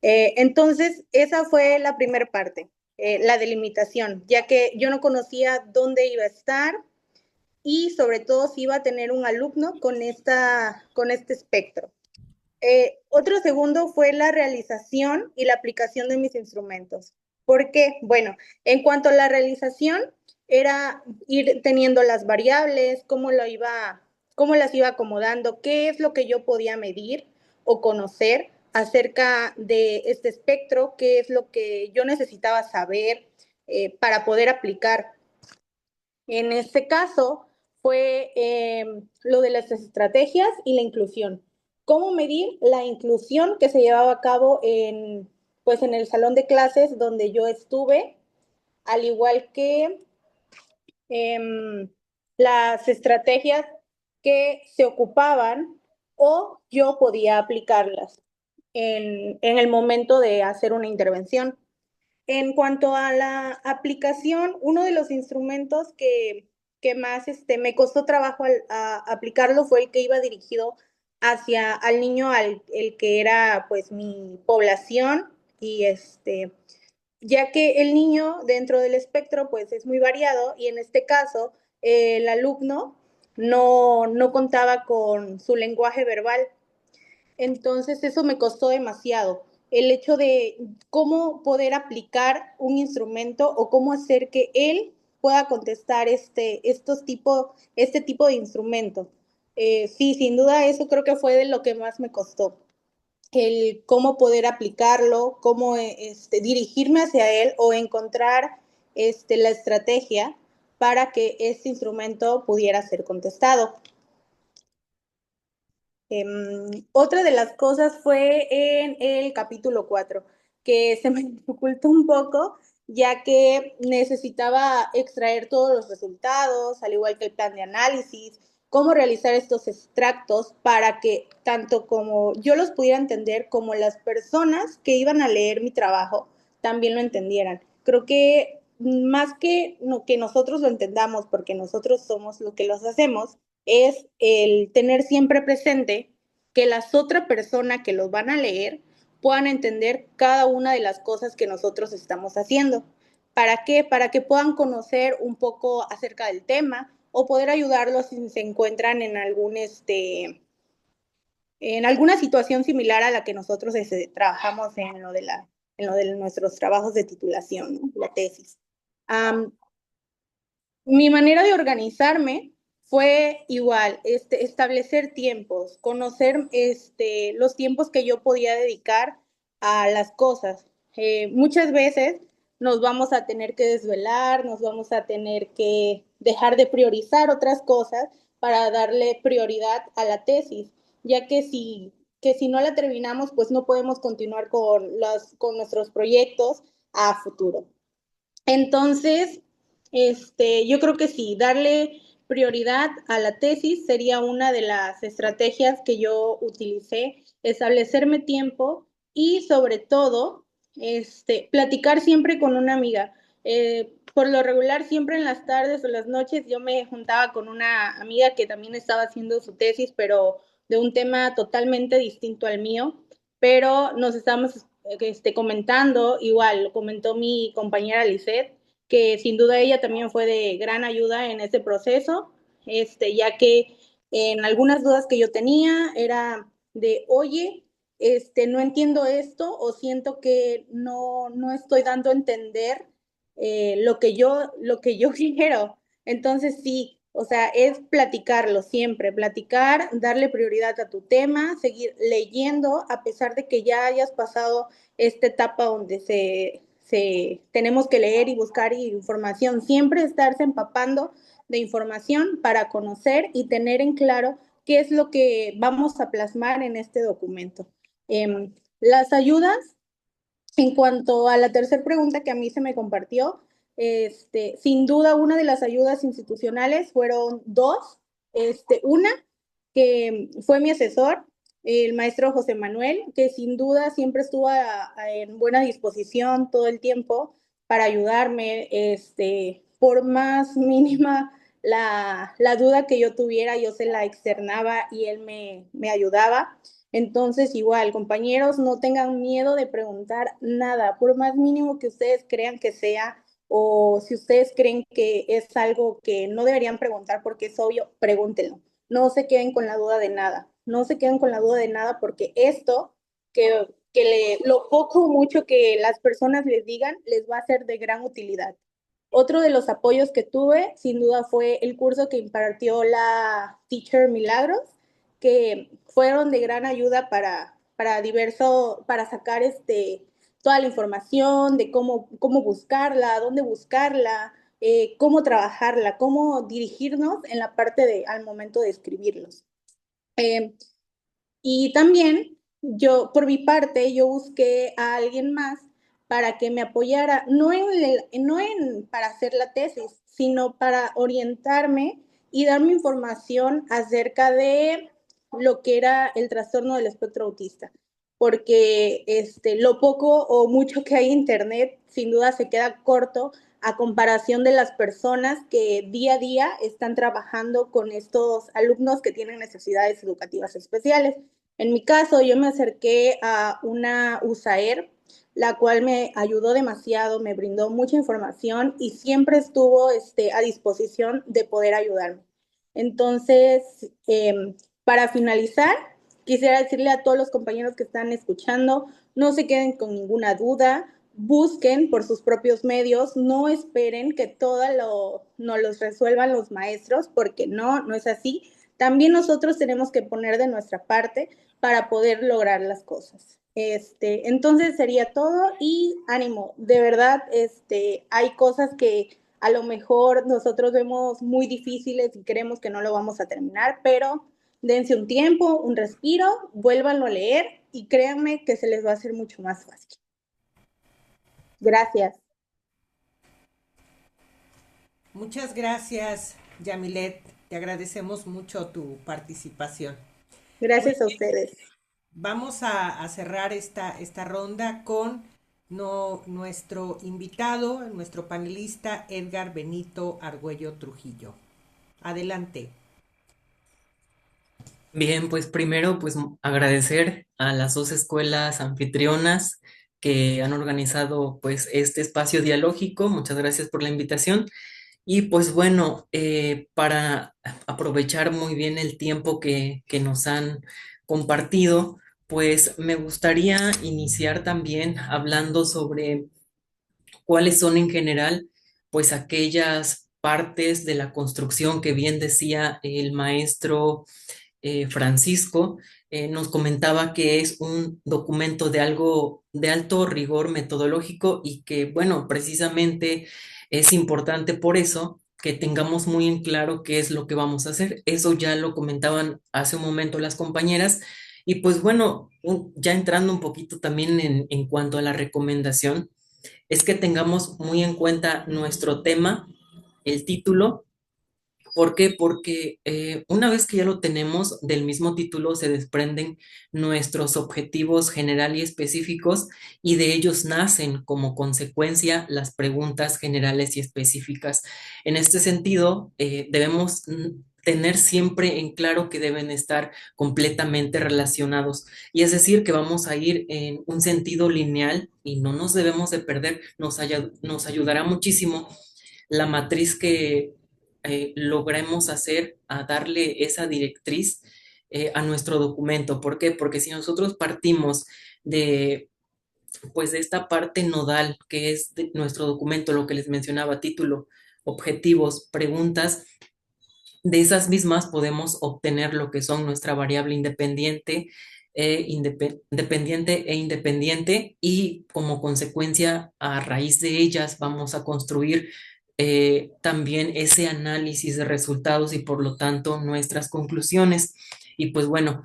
Entonces, esa fue la primera parte, la delimitación, ya que yo no conocía dónde iba a estar y sobre todo si iba a tener un alumno con este espectro. Otro segundo fue la realización y la aplicación de mis instrumentos. ¿Por qué? Bueno, en cuanto a la realización, era ir teniendo las variables, cómo las iba acomodando, qué es lo que yo podía medir o conocer acerca de este espectro, qué es lo que yo necesitaba saber para poder aplicar. En este caso fue lo de las estrategias y la inclusión. ¿Cómo medir la inclusión que se llevaba a cabo pues en el salón de clases donde yo estuve, al igual que las estrategias que se ocupaban o yo podía aplicarlas en el momento de hacer una intervención? En cuanto a la aplicación, uno de los instrumentos que más me costó trabajo a aplicarlo fue el que iba dirigido hacia al niño, el que era pues mi población, y ya que el niño dentro del espectro pues es muy variado, y en este caso el alumno no contaba con su lenguaje verbal. Entonces eso me costó demasiado, el hecho de cómo poder aplicar un instrumento o cómo hacer que él pueda contestar este tipo de instrumento. Sí, sin duda eso creo que fue de lo que más me costó, el cómo poder aplicarlo, cómo dirigirme hacia él o encontrar la estrategia para que este instrumento pudiera ser contestado. Otra de las cosas fue en el capítulo 4, que se me dificultó un poco, ya que necesitaba extraer todos los resultados, al igual que el plan de análisis, cómo realizar estos extractos para que tanto como yo los pudiera entender, como las personas que iban a leer mi trabajo también lo entendieran. Creo que más que nosotros lo entendamos, porque nosotros somos lo que los hacemos, es el tener siempre presente que las otras personas que los van a leer puedan entender cada una de las cosas que nosotros estamos haciendo. ¿Para qué? Para que puedan conocer un poco acerca del tema o poder ayudarlos si se encuentran en en alguna situación similar a la que nosotros trabajamos en lo de nuestros trabajos de titulación, ¿no? La tesis. Mi manera de organizarme fue igual, establecer tiempos, conocer los tiempos que yo podía dedicar a las cosas. Muchas veces nos vamos a tener que desvelar, nos vamos a tener que dejar de priorizar otras cosas para darle prioridad a la tesis, ya que si no la terminamos, pues no podemos continuar con nuestros proyectos a futuro. Entonces, yo creo que sí, darle prioridad a la tesis sería una de las estrategias que yo utilicé, establecerme tiempo y sobre todo, platicar siempre con una amiga. por lo regular siempre en las tardes o las noches yo me juntaba con una amiga que también estaba haciendo su tesis, pero de un tema totalmente distinto al mío, pero nos estábamos comentando, igual lo comentó mi compañera Lisette, que sin duda ella también fue de gran ayuda en este proceso, ya que en algunas dudas que yo tenía era de, oye, no entiendo esto o siento que no estoy dando a entender lo que yo quiero. Entonces sí, o sea, es platicarlo siempre, platicar, darle prioridad a tu tema, seguir leyendo, a pesar de que ya hayas pasado esta etapa donde tenemos que leer y buscar información, siempre estarse empapando de información para conocer y tener en claro qué es lo que vamos a plasmar en este documento. Las ayudas, en cuanto a la tercera pregunta que a mí se me compartió, sin duda una de las ayudas institucionales fueron dos. Una, que fue mi asesor, el maestro José Manuel, que sin duda siempre estuvo en buena disposición todo el tiempo para ayudarme, por más mínima la duda que yo tuviera, yo se la externaba y él me ayudaba. Entonces, igual, compañeros, no tengan miedo de preguntar nada, por más mínimo que ustedes crean que sea, o si ustedes creen que es algo que no deberían preguntar porque es obvio, pregúntenlo. No se queden con la duda de nada, no se queden con la duda de nada porque esto, lo poco o mucho que las personas les digan, les va a ser de gran utilidad. Otro de los apoyos que tuve, sin duda, fue el curso que impartió la Teacher Milagros, que fueron de gran ayuda para sacar toda la información de cómo buscarla, dónde buscarla, cómo trabajarla, cómo dirigirnos en la parte al momento de escribirlos. Y también yo, por mi parte, yo busqué a alguien más para que me apoyara, para hacer la tesis, sino para orientarme y darme información acerca de lo que era el trastorno del espectro autista, porque lo poco o mucho que hay en internet sin duda se queda corto a comparación de las personas que día a día están trabajando con estos alumnos que tienen necesidades educativas especiales. En mi caso, yo me acerqué a una USAER, la cual me ayudó demasiado, me brindó mucha información y siempre estuvo a disposición de poder ayudarme. Entonces, para finalizar, quisiera decirle a todos los compañeros que están escuchando, no se queden con ninguna duda, busquen por sus propios medios, no esperen que nos los resuelvan los maestros, porque no es así. También nosotros tenemos que poner de nuestra parte para poder lograr las cosas. Entonces sería todo y ánimo, de verdad, hay cosas que a lo mejor nosotros vemos muy difíciles y creemos que no lo vamos a terminar, pero dense un tiempo, un respiro, vuélvanlo a leer y créanme que se les va a hacer mucho más fácil. Gracias. Muchas gracias, Yamilet. Te agradecemos mucho tu participación. Gracias a ustedes. Vamos a cerrar esta ronda con nuestro invitado, nuestro panelista Edgar Benito Argüello Trujillo. Adelante. Bien, pues primero, pues agradecer a las dos escuelas anfitrionas que han organizado pues este espacio dialógico. Muchas gracias por la invitación. Y pues bueno, para aprovechar muy bien el tiempo que nos han compartido, pues me gustaría iniciar también hablando sobre cuáles son en general pues aquellas partes de la construcción que bien decía el maestro Francisco. Nos comentaba que es un documento de algo de alto rigor metodológico y que, bueno, precisamente es importante por eso que tengamos muy en claro qué es lo que vamos a hacer. Eso ya lo comentaban hace un momento las compañeras. Y pues bueno, ya entrando un poquito también en cuanto a la recomendación, es que tengamos muy en cuenta nuestro tema, el título, ¿Por qué? Porque una vez que ya lo tenemos, del mismo título se desprenden nuestros objetivos general y específicos y de ellos nacen como consecuencia las preguntas generales y específicas. En este sentido, debemos tener siempre en claro que deben estar completamente relacionados. Y es decir, que vamos a ir en un sentido lineal y no nos debemos de perder. Nos ayudará muchísimo la matriz que logremos hacer a darle esa directriz a nuestro documento. ¿Por qué? Porque si nosotros partimos de, pues, de esta parte nodal que es de nuestro documento, lo que les mencionaba, título, objetivos, preguntas, de esas mismas podemos obtener lo que son nuestra variable independiente, dependiente e independiente, y como consecuencia a raíz de ellas vamos a construir también ese análisis de resultados y por lo tanto nuestras conclusiones. Y pues bueno,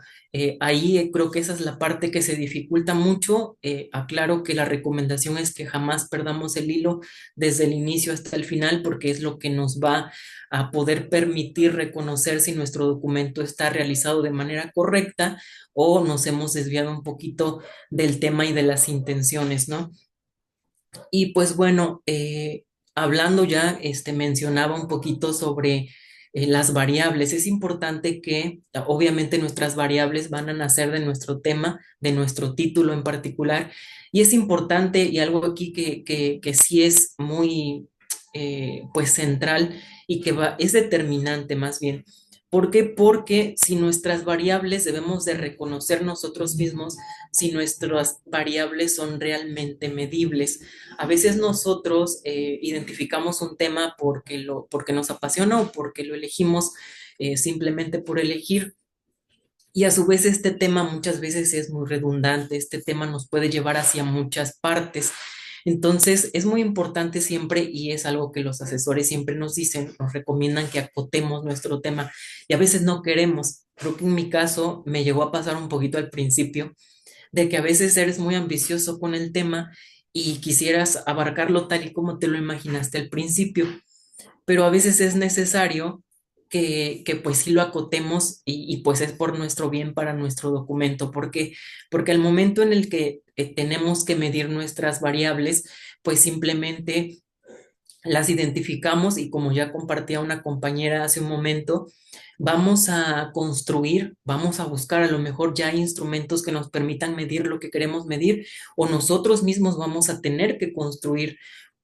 ahí creo que esa es la parte que se dificulta mucho. Aclaro que la recomendación es que jamás perdamos el hilo desde el inicio hasta el final, porque es lo que nos va a poder permitir reconocer si nuestro documento está realizado de manera correcta o nos hemos desviado un poquito del tema y de las intenciones, ¿no? Y pues bueno, hablando ya, mencionaba un poquito sobre las variables. Es importante que obviamente nuestras variables van a nacer de nuestro tema, de nuestro título en particular, y es importante y algo aquí que sí es muy pues central y que es determinante más bien. ¿Por qué? Porque si nuestras variables debemos de reconocer nosotros mismos si nuestras variables son realmente medibles. A veces nosotros identificamos un tema porque nos apasiona o porque lo elegimos simplemente por elegir. Y a su vez este tema muchas veces es muy redundante, este tema nos puede llevar hacia muchas partes. Entonces es muy importante siempre, y es algo que los asesores siempre nos dicen, nos recomiendan que acotemos nuestro tema y a veces no queremos. Creo que en mi caso me llegó a pasar un poquito al principio de que a veces eres muy ambicioso con el tema y quisieras abarcarlo tal y como te lo imaginaste al principio, pero a veces es necesario que pues sí lo acotemos y pues es por nuestro bien para nuestro documento. ¿Por qué? Porque al momento en el que tenemos que medir nuestras variables, pues simplemente las identificamos y como ya compartía una compañera hace un momento, vamos a construir, vamos a buscar a lo mejor ya instrumentos que nos permitan medir lo que queremos medir, o nosotros mismos vamos a tener que construir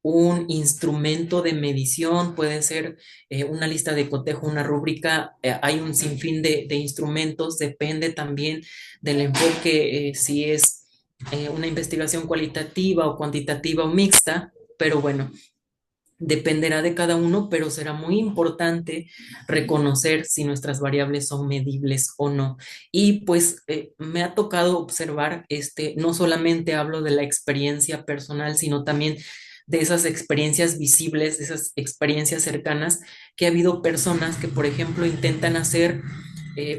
un instrumento de medición, puede ser una lista de cotejo, una rúbrica, hay un sinfín de instrumentos, depende también del enfoque, si es una investigación cualitativa o cuantitativa o mixta, pero bueno, dependerá de cada uno, pero será muy importante reconocer si nuestras variables son medibles o no. Y pues me ha tocado observar, no solamente hablo de la experiencia personal, sino también de esas experiencias visibles, de esas experiencias cercanas, que ha habido personas que, por ejemplo, intentan hacer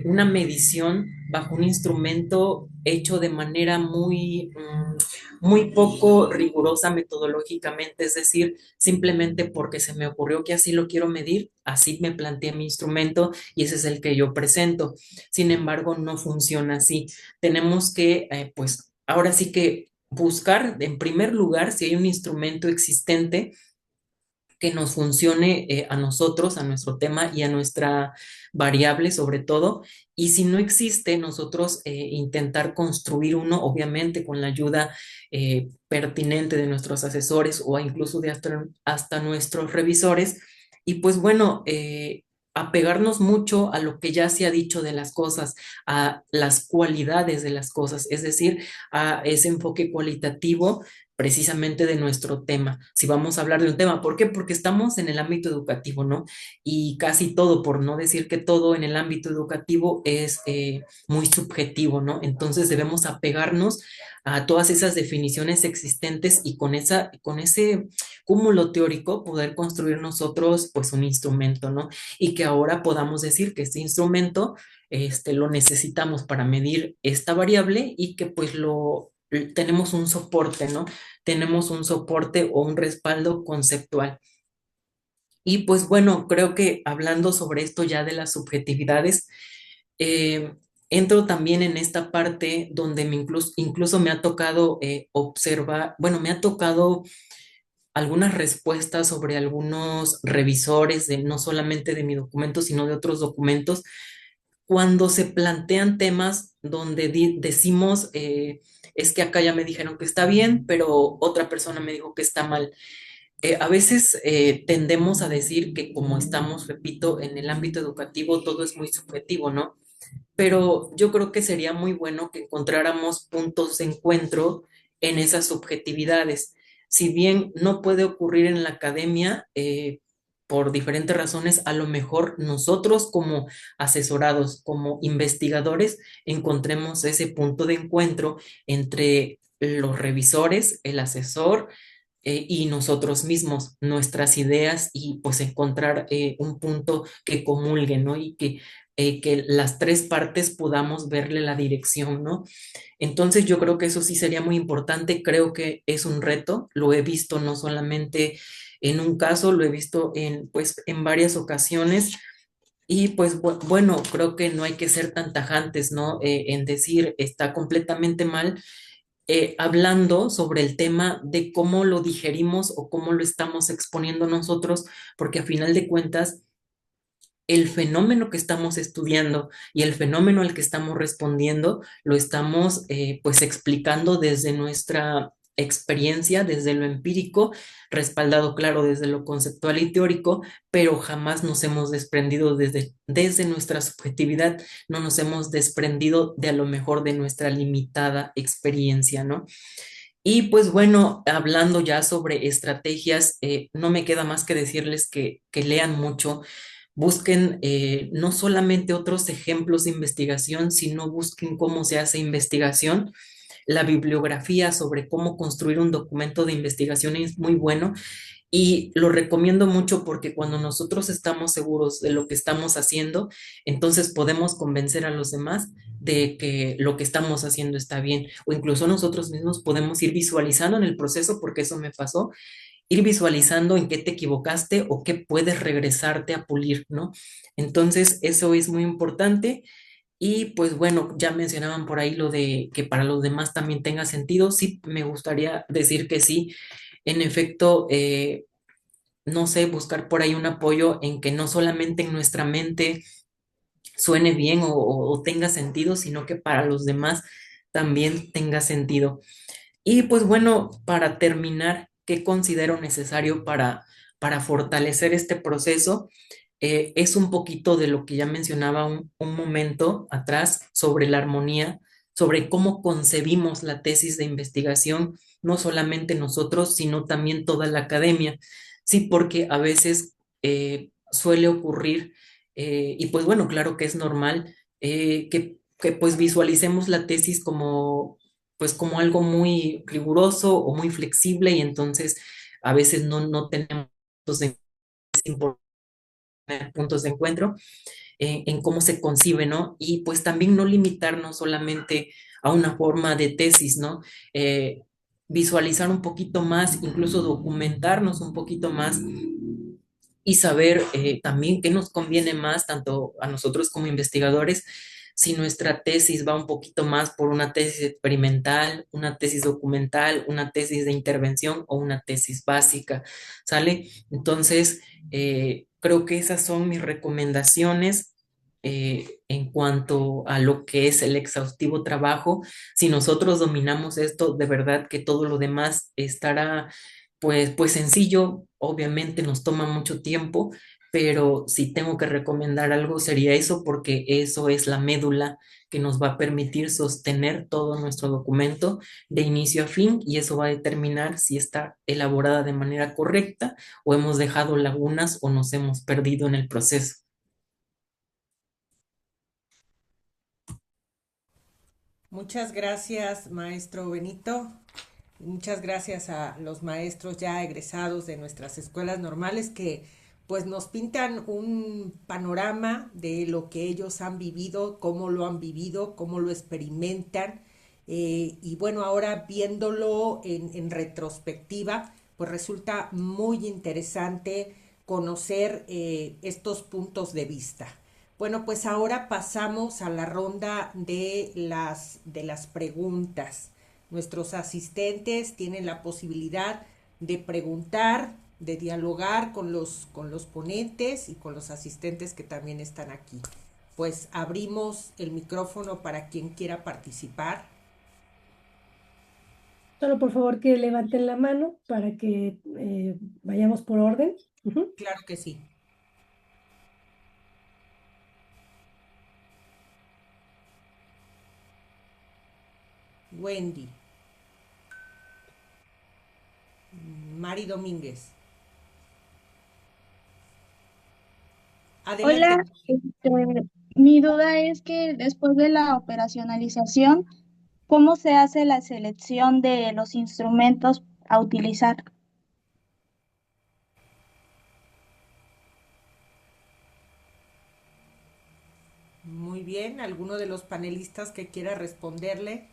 una medición bajo un instrumento hecho de manera muy poco rigurosa metodológicamente, es decir, simplemente porque se me ocurrió que así lo quiero medir, así me planteé mi instrumento y ese es el que yo presento. Sin embargo, no funciona así. Tenemos que, pues, ahora sí que buscar, en primer lugar, si hay un instrumento existente que nos funcione a nosotros, a nuestro tema y a nuestra variable sobre todo. Y si no existe, nosotros intentar construir uno, obviamente con la ayuda pertinente de nuestros asesores o incluso de hasta nuestros revisores. Y pues bueno, apegarnos mucho a lo que ya se ha dicho de las cosas, a las cualidades de las cosas, es decir, a ese enfoque cualitativo precisamente de nuestro tema. Si vamos a hablar de un tema, ¿por qué? Porque estamos en el ámbito educativo, ¿no? Y casi todo, por no decir que todo en el ámbito educativo es muy subjetivo, ¿no? Entonces debemos apegarnos a todas esas definiciones existentes y con ese cúmulo teórico poder construir nosotros pues un instrumento, ¿no? Y que ahora podamos decir que este instrumento lo necesitamos para medir esta variable y que pues tenemos un soporte, ¿no? Tenemos un soporte o un respaldo conceptual. Y pues bueno, creo que hablando sobre esto ya de las subjetividades, eh, entro también en esta parte donde incluso me ha tocado observar, bueno, me ha tocado algunas respuestas sobre algunos revisores de no solamente de mi documento, sino de otros documentos, cuando se plantean temas donde decimos, es que acá ya me dijeron que está bien, pero otra persona me dijo que está mal. A veces tendemos a decir que como estamos, repito, en el ámbito educativo, todo es muy subjetivo, ¿no? Pero yo creo que sería muy bueno que encontráramos puntos de encuentro en esas subjetividades. Si bien no puede ocurrir en la academia, por diferentes razones, a lo mejor nosotros como asesorados, como investigadores, encontremos ese punto de encuentro entre los revisores, el asesor, y nosotros mismos, nuestras ideas y pues encontrar un punto que comulgue, ¿no? Y que las tres partes podamos verle la dirección, ¿no? Entonces yo creo que eso sí sería muy importante, creo que es un reto, lo he visto no solamente en un caso, lo he visto en, pues, en varias ocasiones. Y pues bueno, creo que no hay que ser tan tajantes, ¿no? En decir está completamente mal, hablando sobre el tema de cómo lo digerimos o cómo lo estamos exponiendo nosotros, porque a final de cuentas, el fenómeno que estamos estudiando y el fenómeno al que estamos respondiendo lo estamos pues explicando desde nuestra experiencia, desde lo empírico, respaldado, claro, desde lo conceptual y teórico, pero jamás nos hemos desprendido desde nuestra subjetividad, no nos hemos desprendido de a lo mejor de nuestra limitada experiencia, ¿no? Y pues bueno, hablando ya sobre estrategias, no me queda más que decirles que lean mucho, busquen no solamente otros ejemplos de investigación, sino busquen cómo se hace investigación. La bibliografía sobre cómo construir un documento de investigación es muy bueno y lo recomiendo mucho porque cuando nosotros estamos seguros de lo que estamos haciendo, entonces podemos convencer a los demás de que lo que estamos haciendo está bien, o incluso nosotros mismos podemos ir visualizando en el proceso, porque eso me pasó, ir visualizando en qué te equivocaste o qué puedes regresarte a pulir, ¿no? Entonces, eso es muy importante. Y pues bueno, ya mencionaban por ahí lo de que para los demás también tenga sentido. Sí, me gustaría decir que sí. En efecto, no sé, buscar por ahí un apoyo en que no solamente en nuestra mente suene bien o tenga sentido, sino que para los demás también tenga sentido. Y pues bueno, para terminar, ¿qué considero necesario para fortalecer este proceso? Es un poquito de lo que ya mencionaba un momento atrás sobre la armonía, sobre cómo concebimos la tesis de investigación, no solamente nosotros, sino también toda la academia. Sí, porque a veces suele ocurrir, y pues bueno, claro que es normal, que pues visualicemos la tesis como pues como algo muy riguroso o muy flexible y entonces a veces no tenemos puntos de encuentro en cómo se concibe, ¿no? Y pues también no limitarnos solamente a una forma de tesis, ¿no? Visualizar un poquito más, incluso documentarnos un poquito más y saber también qué nos conviene más, tanto a nosotros como investigadores, si nuestra tesis va un poquito más por una tesis experimental, una tesis documental, una tesis de intervención o una tesis básica, ¿sale? Entonces, creo que esas son mis recomendaciones. En cuanto a lo que es el exhaustivo trabajo, si nosotros dominamos esto, de verdad que todo lo demás estará pues sencillo, obviamente nos toma mucho tiempo, pero si tengo que recomendar algo sería eso, porque eso es la médula que nos va a permitir sostener todo nuestro documento de inicio a fin y eso va a determinar si está elaborada de manera correcta o hemos dejado lagunas o nos hemos perdido en el proceso. Muchas gracias, maestro Benito. Muchas gracias a los maestros ya egresados de nuestras escuelas normales que pues nos pintan un panorama de lo que ellos han vivido, cómo lo han vivido, cómo lo experimentan. Y bueno, ahora viéndolo en retrospectiva, pues resulta muy interesante conocer estos puntos de vista. Bueno, pues ahora pasamos a la ronda de las preguntas. Nuestros asistentes tienen la posibilidad de preguntar, de dialogar con los ponentes y con los asistentes que también están aquí. Pues abrimos el micrófono para quien quiera participar. Solo por favor que levanten la mano para que vayamos por orden. Claro que sí. Wendy. Mari Domínguez. Adelante. Hola, mi duda es que después de la operacionalización, ¿cómo se hace la selección de los instrumentos a utilizar? Muy bien, ¿alguno de los panelistas que quiera responderle?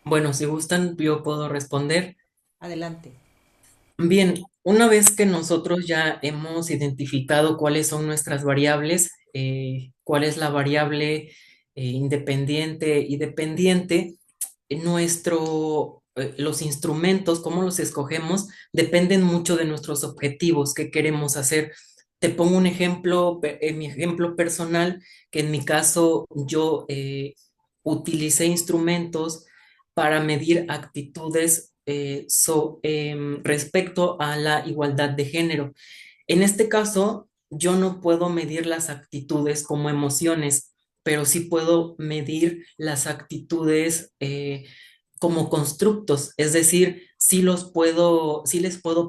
Bueno, si gustan, yo puedo responder. Adelante. Bien, una vez que nosotros ya hemos identificado cuáles son nuestras variables, cuál es la variable independiente y dependiente, los instrumentos, cómo los escogemos, dependen mucho de nuestros objetivos, qué queremos hacer. Te pongo un ejemplo, en mi ejemplo personal, que en mi caso yo utilicé instrumentos para medir actitudes respecto a la igualdad de género. En este caso, yo no puedo medir las actitudes como emociones, pero sí puedo medir las actitudes como constructos, es decir, sí les puedo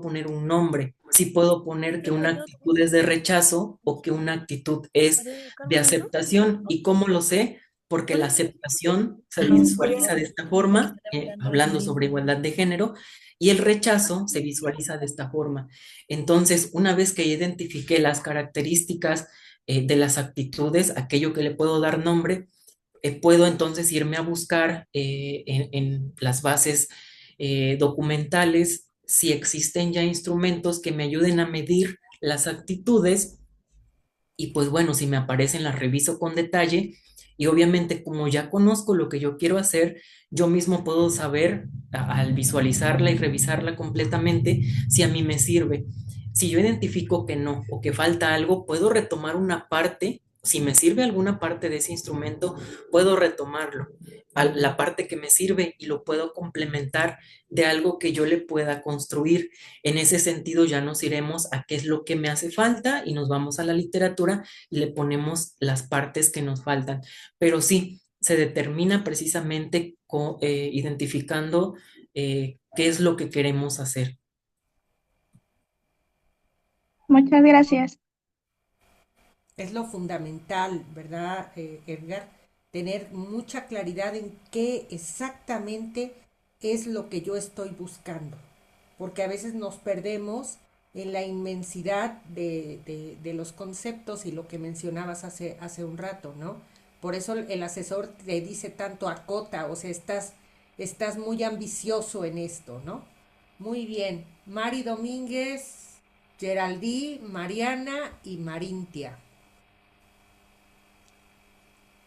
poner un nombre, sí puedo poner que una actitud es de rechazo o que una actitud es de aceptación. ¿Y cómo lo sé? Porque la aceptación se visualiza de esta forma, hablando sobre igualdad de género, y el rechazo se visualiza de esta forma. Entonces, una vez que identifiqué las características de las actitudes, aquello que le puedo dar nombre, puedo entonces irme a buscar en las bases documentales si existen ya instrumentos que me ayuden a medir las actitudes y pues bueno, si me aparecen las reviso con detalle y obviamente como ya conozco lo que yo quiero hacer, yo mismo puedo saber al visualizarla y revisarla completamente si a mí me sirve. Si yo identifico que no o que falta algo, puedo retomar una parte. Si me sirve alguna parte de ese instrumento, puedo retomarlo, a la parte que me sirve y lo puedo complementar de algo que yo le pueda construir. En ese sentido, ya nos iremos a qué es lo que me hace falta y nos vamos a la literatura y le ponemos las partes que nos faltan. Pero sí, se determina precisamente identificando qué es lo que queremos hacer. Muchas gracias. Es lo fundamental, ¿verdad, Edgar? Tener mucha claridad en qué exactamente es lo que yo estoy buscando, porque a veces nos perdemos en la inmensidad de los conceptos y lo que mencionabas hace un rato, ¿no? Por eso el asesor te dice tanto acota, o sea, estás muy ambicioso en esto, ¿no? Muy bien. Mari Domínguez, Geraldí, Mariana y Marintia.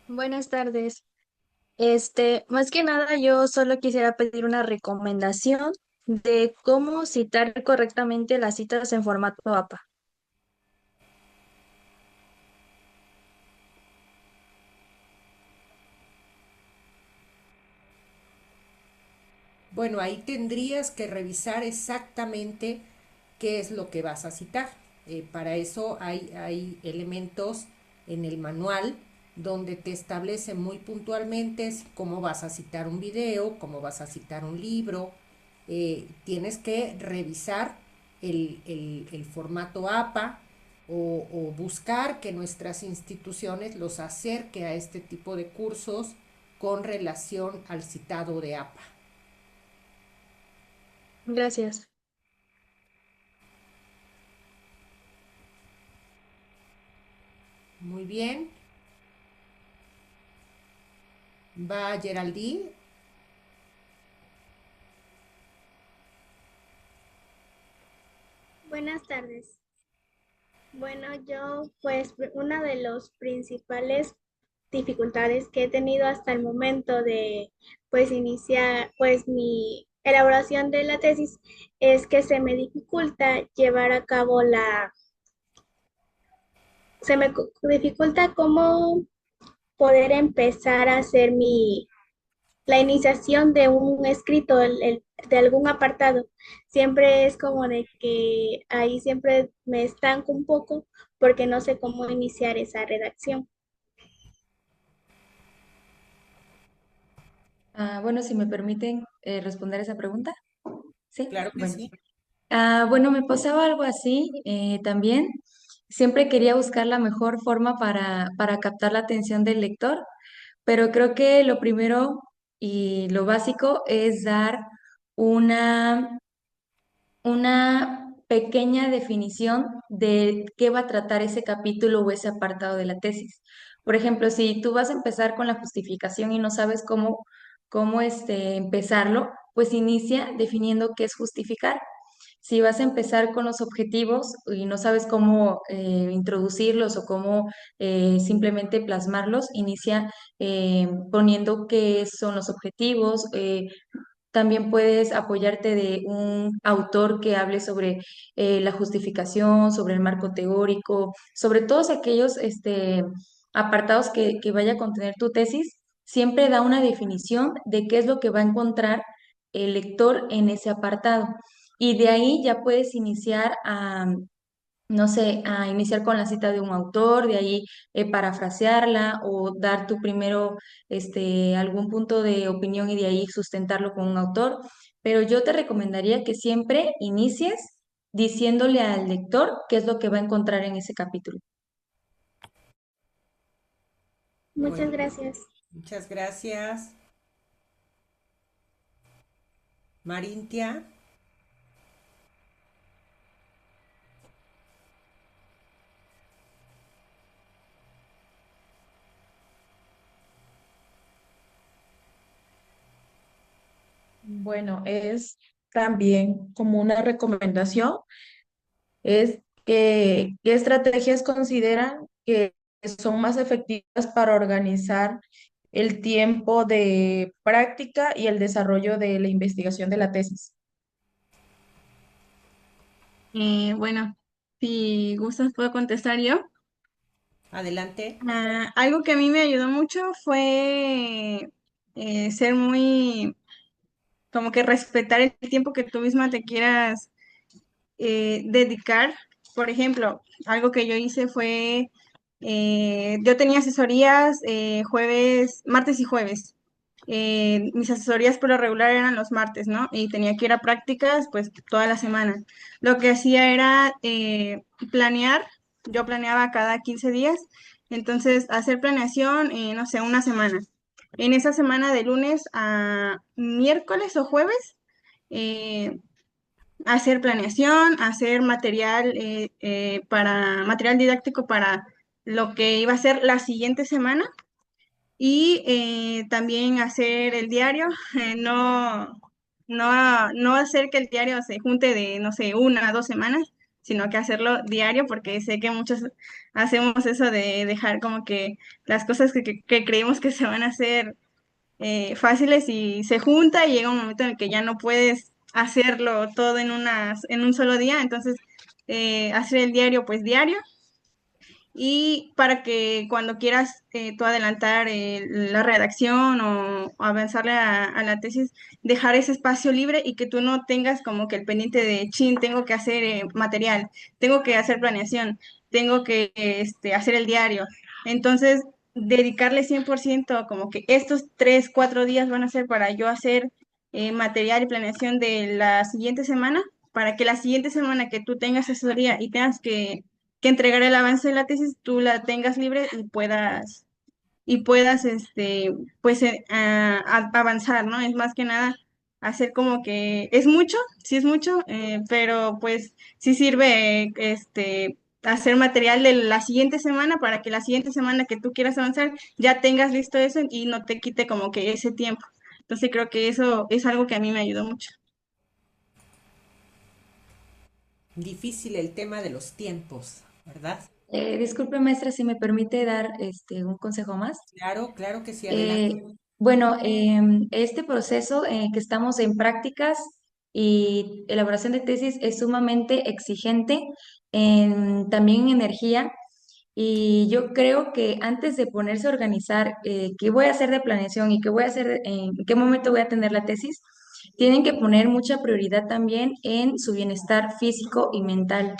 Buenas tardes. Más que nada, yo solo quisiera pedir una recomendación de cómo citar correctamente las citas en formato APA. Bueno, ahí tendrías que revisar exactamente qué es lo que vas a citar. Para eso hay elementos en el manual donde te establece muy puntualmente cómo vas a citar un video, cómo vas a citar un libro. Tienes que revisar el formato APA o buscar que nuestras instituciones los acerque a este tipo de cursos con relación al citado de APA. Gracias. Muy bien. Va Geraldine. Buenas tardes. Bueno, yo pues una de los principales dificultades que he tenido hasta el momento de pues iniciar pues mi elaboración de la tesis es que se me dificulta llevar a cabo dificulta cómo poder empezar a hacer la iniciación de un escrito, de algún apartado. Siempre es como de que ahí siempre me estanco un poco porque no sé cómo iniciar esa redacción. Bueno, si me permiten responder esa pregunta. Sí, Claro que bueno. sí. Bueno, me pasaba algo así también. Siempre quería buscar la mejor forma para captar la atención del lector, pero creo que lo primero y lo básico es dar una una pequeña definición de qué va a tratar ese capítulo o ese apartado de la tesis. Por ejemplo, si tú vas a empezar con la justificación y no sabes cómo empezarlo, pues inicia definiendo qué es justificar. Si vas a empezar con los objetivos y no sabes cómo introducirlos o cómo simplemente plasmarlos, inicia poniendo qué son los objetivos, también puedes apoyarte de un autor que hable sobre la justificación, sobre el marco teórico, sobre todos aquellos apartados que vaya a contener tu tesis. Siempre da una definición de qué es lo que va a encontrar el lector en ese apartado. Y de ahí ya puedes iniciar a, no sé, a iniciar con la cita de un autor, de ahí parafrasearla o dar tu primero algún punto de opinión y de ahí sustentarlo con un autor. Pero yo te recomendaría que siempre inicies diciéndole al lector qué es lo que va a encontrar en ese capítulo. Muchas Bueno, gracias. muchas gracias. Marintia. Bueno, es también como una recomendación, es que qué estrategias consideran que son más efectivas para organizar el tiempo de práctica y el desarrollo de la investigación de la tesis. Bueno, si gustas puedo contestar yo. Adelante. Algo que a mí me ayudó mucho fue ser muy, como que respetar el tiempo que tú misma te quieras dedicar. Por ejemplo, algo que yo hice fue, yo tenía asesorías jueves, martes y jueves. Mis asesorías por lo regular eran los martes, ¿no? Y tenía que ir a prácticas pues toda la semana. Lo que hacía era planear, yo planeaba cada 15 días, entonces hacer planeación, no sé, una semana. En esa semana de lunes a miércoles o jueves, eh, hacer planeación, hacer material para material didáctico para lo que iba a ser la siguiente semana y también hacer el diario, no hacer que el diario se junte de, no sé, 1 a 2 semanas, sino que hacerlo diario, porque sé que muchos hacemos eso de dejar como que las cosas que creemos que se van a hacer fáciles y se junta y llega un momento en el que ya no puedes hacerlo todo en un solo día, entonces hacer el diario, pues diario, y para que cuando quieras tú adelantar la redacción o avanzarle a la tesis, dejar ese espacio libre y que tú no tengas como que el pendiente de, chin, tengo que hacer material, tengo que hacer planeación, tengo que hacer el diario. Entonces, dedicarle 100% como que estos 3, 4 días van a ser para yo hacer material y planeación de la siguiente semana, para que la siguiente semana que tú tengas asesoría y tengas que entregar el avance de la tesis, tú la tengas libre y puedas pues, avanzar, ¿no? Es más que nada hacer como que es mucho, sí es mucho, pero pues sí sirve, hacer material de la siguiente semana para que la siguiente semana que tú quieras avanzar ya tengas listo eso y no te quite como que ese tiempo. Entonces creo que eso es algo que a mí me ayudó mucho. Difícil el tema de los tiempos, ¿verdad? Disculpe, maestra, si me permite dar un consejo más. Claro, claro que sí, Eh, adelante. bueno, este proceso que estamos en prácticas y elaboración de tesis es sumamente exigente, también en energía. Y yo creo que antes de ponerse a organizar qué voy a hacer de planeación y qué voy a hacer, en qué momento voy a tener la tesis, tienen que poner mucha prioridad también en su bienestar físico y mental.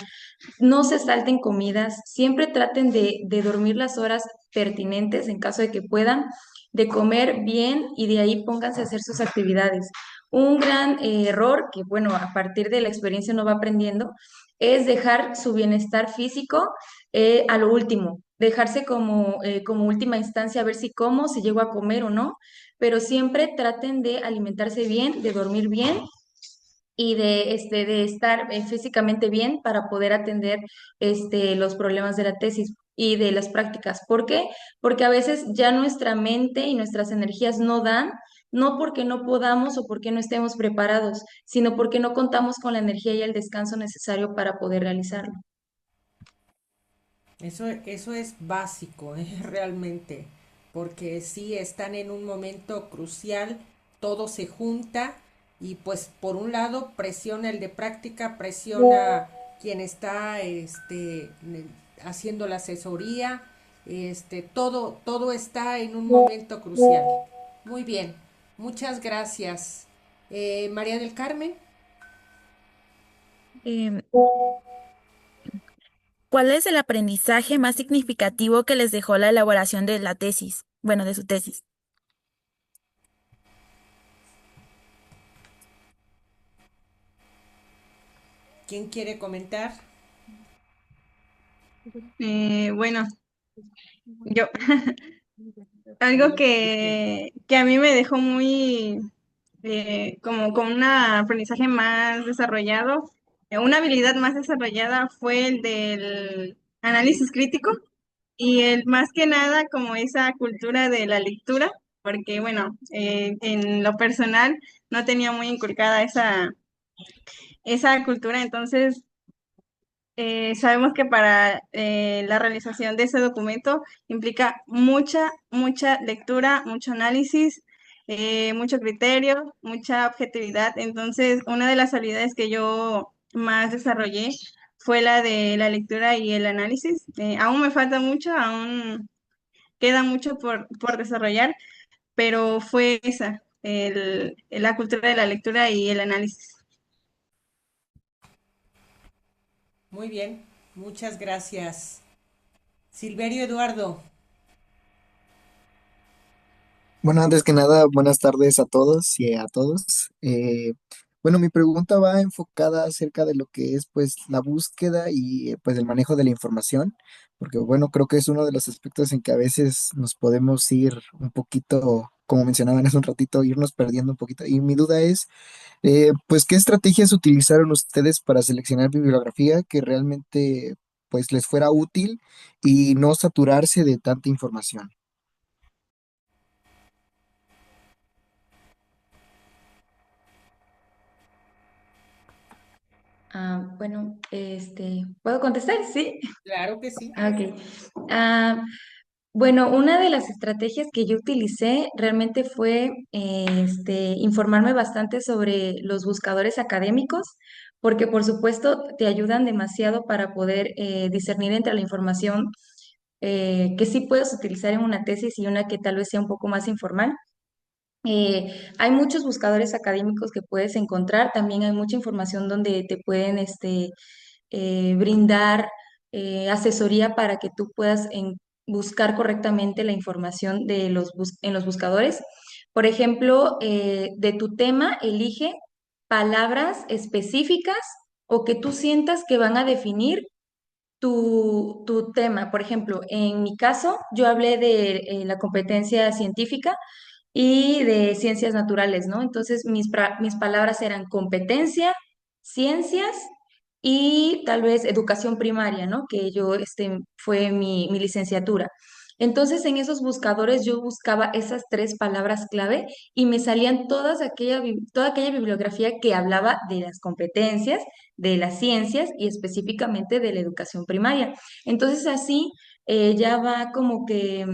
No se salten comidas, siempre traten de dormir las horas pertinentes en caso de que puedan, de comer bien y de ahí pónganse a hacer sus actividades. Un gran error que, bueno, a partir de la experiencia uno va aprendiendo, es dejar su bienestar físico a lo último, dejarse como última instancia a ver si como, si llego a comer o no, pero siempre traten de alimentarse bien, de dormir bien y de estar físicamente bien para poder atender los problemas de la tesis y de las prácticas. ¿Por qué? Porque a veces ya nuestra mente y nuestras energías no dan, no porque no podamos o porque no estemos preparados, sino porque no contamos con la energía y el descanso necesario para poder realizarlo. Eso es básico, realmente, porque sí están en un momento crucial, todo se junta y pues por un lado presiona el de práctica, presiona quien está haciendo la asesoría, todo está en un momento crucial. Muy bien, muchas gracias. María del Carmen. Em, ¿Cuál es el aprendizaje más significativo que les dejó la elaboración de la tesis? Bueno, de su tesis. ¿Quién quiere comentar? Bueno, yo, algo que a mí me dejó muy, como con un aprendizaje más desarrollado, una habilidad más desarrollada fue el del análisis crítico y el más que nada como esa cultura de la lectura, porque bueno, en lo personal no tenía muy inculcada esa cultura, entonces sabemos que para la realización de ese documento implica mucha lectura, mucho análisis, mucho criterio, mucha objetividad. Entonces, una de las habilidades que yo más desarrollé fue la de la lectura y el análisis. Aún me falta mucho, aún queda mucho por desarrollar, pero fue esa, la cultura de la lectura y el análisis. Muy bien, muchas gracias. Silverio Eduardo. Bueno, antes que nada, buenas tardes a todos y a todos. Bueno, mi pregunta va enfocada acerca de lo que es pues la búsqueda y pues el manejo de la información, porque bueno, creo que es uno de los aspectos en que a veces nos podemos ir un poquito, como mencionaban hace un ratito, irnos perdiendo un poquito. Y mi duda es, pues, ¿qué estrategias utilizaron ustedes para seleccionar bibliografía que realmente pues les fuera útil y no saturarse de tanta información? Bueno, ¿puedo contestar? Sí. Claro que sí. Ok. Ah, bueno, una de las estrategias que yo utilicé realmente fue informarme bastante sobre los buscadores académicos, porque por supuesto te ayudan demasiado para poder discernir entre la información que sí puedes utilizar en una tesis y una que tal vez sea un poco más informal. Hay muchos buscadores académicos que puedes encontrar, también hay mucha información donde te pueden brindar asesoría para que tú puedas buscar correctamente la información de en los buscadores. Por ejemplo, de tu tema, elige palabras específicas o que tú sientas que van a definir tu tema. Por ejemplo, en mi caso, yo hablé de la competencia científica y de ciencias naturales, ¿no? Entonces, mis palabras eran competencia, ciencias y tal vez educación primaria, ¿no? Que yo, fue mi licenciatura. Entonces, en esos buscadores yo buscaba esas tres palabras clave y me salían toda aquella bibliografía que hablaba de las competencias, de las ciencias y específicamente de la educación primaria. Entonces, así ya va como que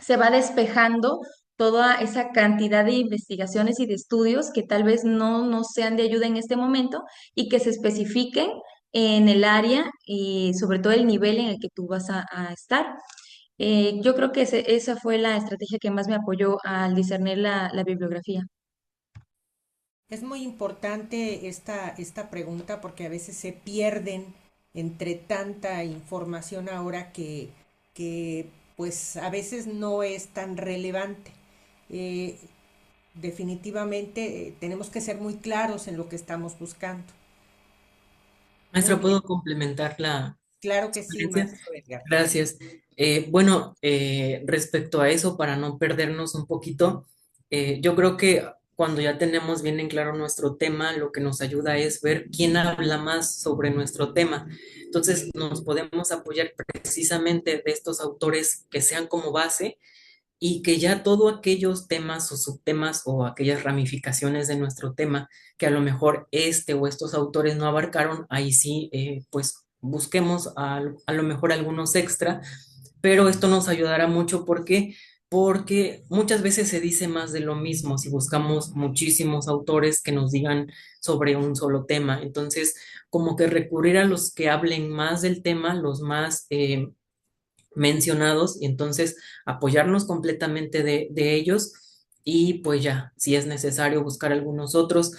se va despejando toda esa cantidad de investigaciones y de estudios que tal vez no sean de ayuda en este momento y que se especifiquen en el área y sobre todo el nivel en el que tú vas a estar. Yo creo que esa fue la estrategia que más me apoyó al discernir la bibliografía. Es muy importante esta pregunta porque a veces se pierden entre tanta información ahora que pues a veces no es tan relevante. Eh, Definitivamente tenemos que ser muy claros en lo que estamos buscando. Muy Maestra, bien, ¿puedo complementar la claro que sí, sugerencia? maestro Edgar. Gracias. Bueno, respecto a eso, para no perdernos un poquito, yo creo que cuando ya tenemos bien en claro nuestro tema, lo que nos ayuda es ver quién habla más sobre nuestro tema. Entonces, nos podemos apoyar precisamente de estos autores que sean como base y que ya todos aquellos temas o subtemas o aquellas ramificaciones de nuestro tema que a lo mejor este o estos autores no abarcaron, ahí sí, pues busquemos a lo mejor algunos extra, pero esto nos ayudará mucho porque muchas veces se dice más de lo mismo si buscamos muchísimos autores que nos digan sobre un solo tema. Entonces, como que recurrir a los que hablen más del tema, los más mencionados, y entonces apoyarnos completamente de ellos y pues ya, si es necesario buscar algunos otros.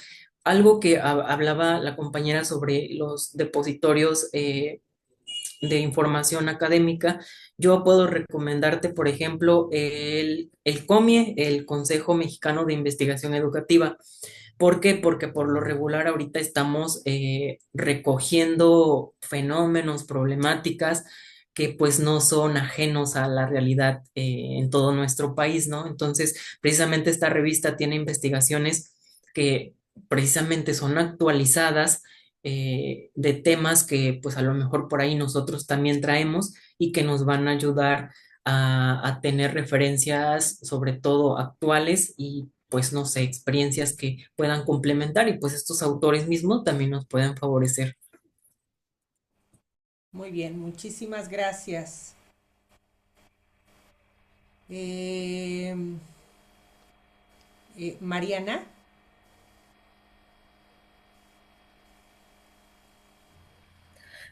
Algo que hablaba la compañera sobre los depositorios de información académica, yo puedo recomendarte, por ejemplo, el COMIE, el Consejo Mexicano de Investigación Educativa. ¿Por qué? Porque por lo regular ahorita estamos recogiendo fenómenos, problemáticas que pues no son ajenos a la realidad en todo nuestro país, ¿no? Entonces, precisamente esta revista tiene investigaciones que precisamente son actualizadas de temas que pues a lo mejor por ahí nosotros también traemos y que nos van a ayudar a tener referencias sobre todo actuales y pues no sé, experiencias que puedan complementar y pues estos autores mismos también nos pueden favorecer. Muy bien, muchísimas gracias. Eh, Mariana.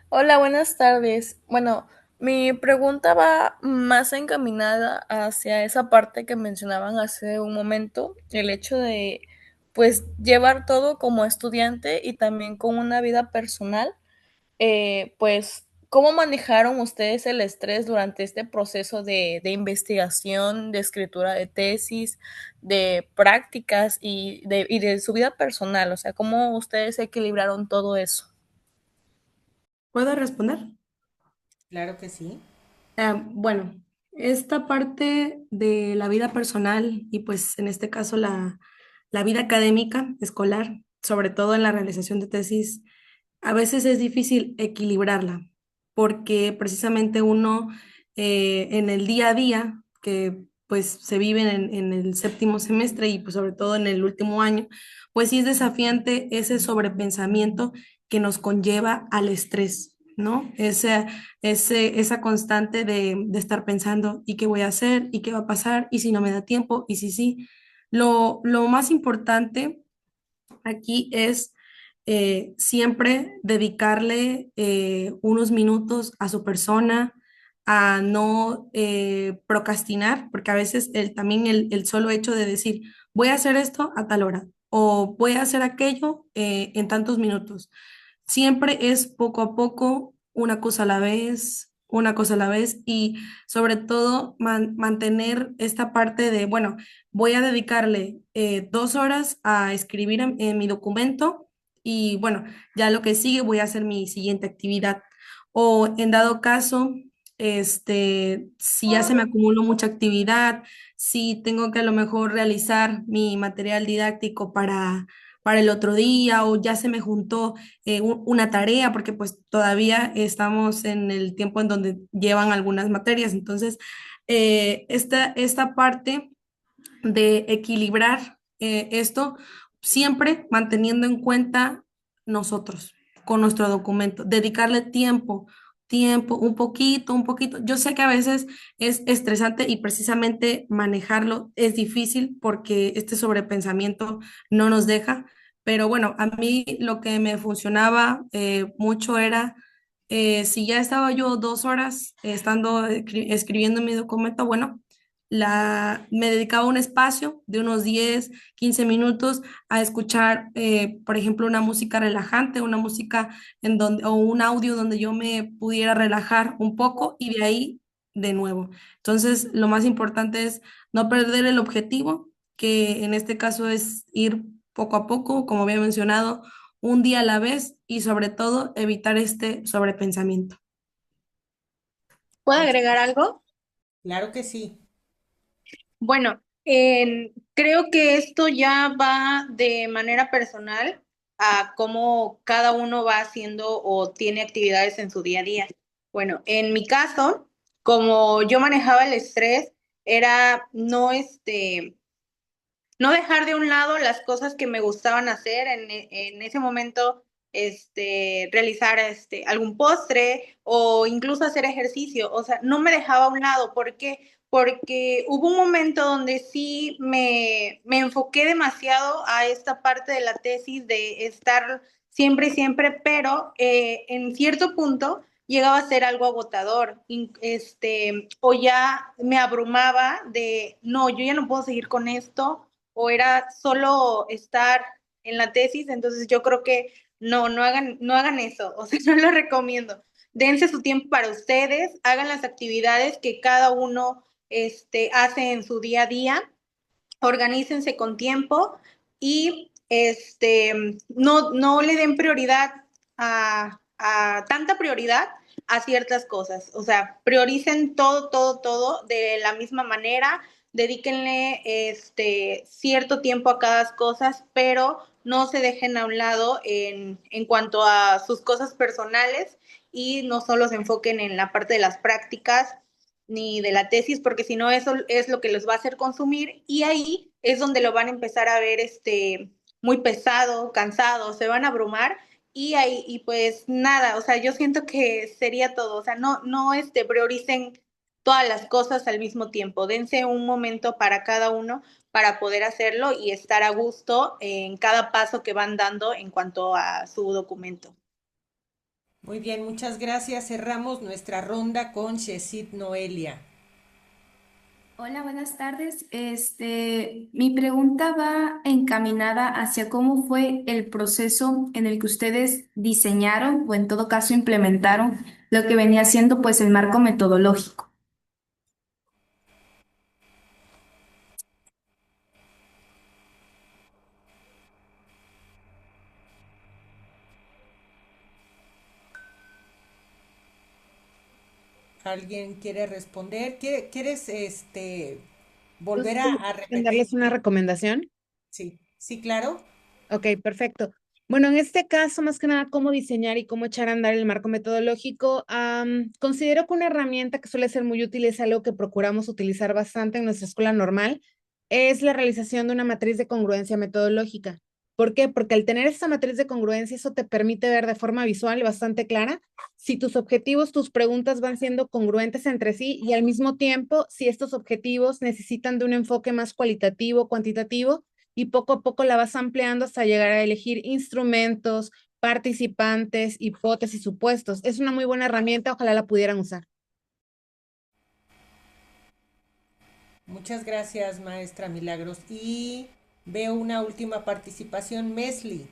Hola, buenas tardes. Bueno, mi pregunta va más encaminada hacia esa parte que mencionaban hace un momento, el hecho de, pues, llevar todo como estudiante y también con una vida personal. Pues, ¿cómo manejaron ustedes el estrés durante este proceso de investigación, de escritura de tesis, de prácticas y de su vida personal? O sea, ¿cómo ustedes equilibraron todo eso? ¿Puedo responder? Claro que sí. Bueno, esta parte de la vida personal y pues en este caso la vida académica, escolar, sobre todo en la realización de tesis, a veces es difícil equilibrarla porque precisamente uno en el día a día, que pues se vive en el séptimo semestre y pues sobre todo en el último año, pues sí es desafiante ese sobrepensamiento que nos conlleva al estrés, ¿no? Esa constante de estar pensando, ¿y qué voy a hacer? ¿Y qué va a pasar? ¿Y si no me da tiempo? ¿Y si sí? Lo más importante aquí es siempre dedicarle unos minutos a su persona, a no procrastinar, porque a veces también el solo hecho de decir, voy a hacer esto a tal hora o voy a hacer aquello en tantos minutos. Siempre es poco a poco, una cosa a la vez, una cosa a la vez y sobre todo mantener esta parte de, bueno, voy a dedicarle 2 horas a escribir en mi documento y bueno, ya lo que sigue voy a hacer mi siguiente actividad. O en dado caso, si ya se me acumuló mucha actividad, si tengo que a lo mejor realizar mi material didáctico para el otro día o ya se me juntó una tarea porque pues todavía estamos en el tiempo en donde llevan algunas materias. Entonces, esta parte de equilibrar esto, siempre manteniendo en cuenta nosotros, con nuestro documento, dedicarle tiempo, un poquito. Yo sé que a veces es estresante y precisamente manejarlo es difícil porque este sobrepensamiento no nos deja, pero bueno, a mí lo que me funcionaba mucho era... si ya estaba yo 2 horas estando escribiendo mi documento, bueno, me dedicaba un espacio de unos 10 15 minutos a escuchar, por ejemplo, una música relajante, una música o un audio donde yo me pudiera relajar un poco y de ahí de nuevo. Entonces, lo más importante es no perder el objetivo, que en este caso es ir poco a poco, como había mencionado, un día a la vez y sobre todo evitar este sobrepensamiento. ¿Puedo agregar algo? Claro que sí. Bueno, creo que esto ya va de manera personal a cómo cada uno va haciendo o tiene actividades en su día a día. Bueno, en mi caso, como yo manejaba el estrés, era no dejar de un lado las cosas que me gustaban hacer en ese momento, realizar algún postre o incluso hacer ejercicio. O sea, no me dejaba a un lado. ¿Por qué? Porque hubo un momento donde sí me enfoqué demasiado a esta parte de la tesis de estar siempre y siempre, pero en cierto punto llegaba a ser algo agotador, o ya me abrumaba de, no, yo ya no puedo seguir con esto, o era solo estar en la tesis. Entonces yo creo que no hagan eso, o sea, no lo recomiendo. Dense su tiempo para ustedes, hagan las actividades que cada uno hace en su día a día, organícense con tiempo y no le den prioridad a tanta prioridad a ciertas cosas. O sea, prioricen todo de la misma manera, dedíquenle cierto tiempo a cada cosa, pero no se dejen a un lado en cuanto a sus cosas personales y no solo se enfoquen en la parte de las prácticas ni de la tesis, porque si no eso es lo que los va a hacer consumir y ahí es donde lo van a empezar a ver muy pesado, cansado, se van a abrumar y ahí y pues nada, o sea, yo siento que sería todo, o sea, no prioricen todas las cosas al mismo tiempo, dense un momento para cada uno para poder hacerlo y estar a gusto en cada paso que van dando en cuanto a su documento. Muy bien, muchas gracias. Cerramos nuestra ronda con Shesit Noelia. Hola, buenas tardes. Mi pregunta va encaminada hacia cómo fue el proceso en el que ustedes diseñaron o en todo caso implementaron lo que venía siendo pues el marco metodológico. ¿Alguien quiere responder? ¿Quieres volver Entonces, a ¿pueden darles repetir? una recomendación? Sí, sí, claro. Ok, perfecto. Bueno, en este caso, más que nada, cómo diseñar y cómo echar a andar el marco metodológico, considero que una herramienta que suele ser muy útil es algo que procuramos utilizar bastante en nuestra escuela normal, es la realización de una matriz de congruencia metodológica. ¿Por qué? Porque al tener esta matriz de congruencia, eso te permite ver de forma visual y bastante clara si tus objetivos, tus preguntas van siendo congruentes entre sí y al mismo tiempo si estos objetivos necesitan de un enfoque más cualitativo, cuantitativo y poco a poco la vas ampliando hasta llegar a elegir instrumentos, participantes, hipótesis, supuestos. Es una muy buena herramienta, ojalá la pudieran usar. Muchas gracias, maestra Milagros. Y veo una última participación, Mesli.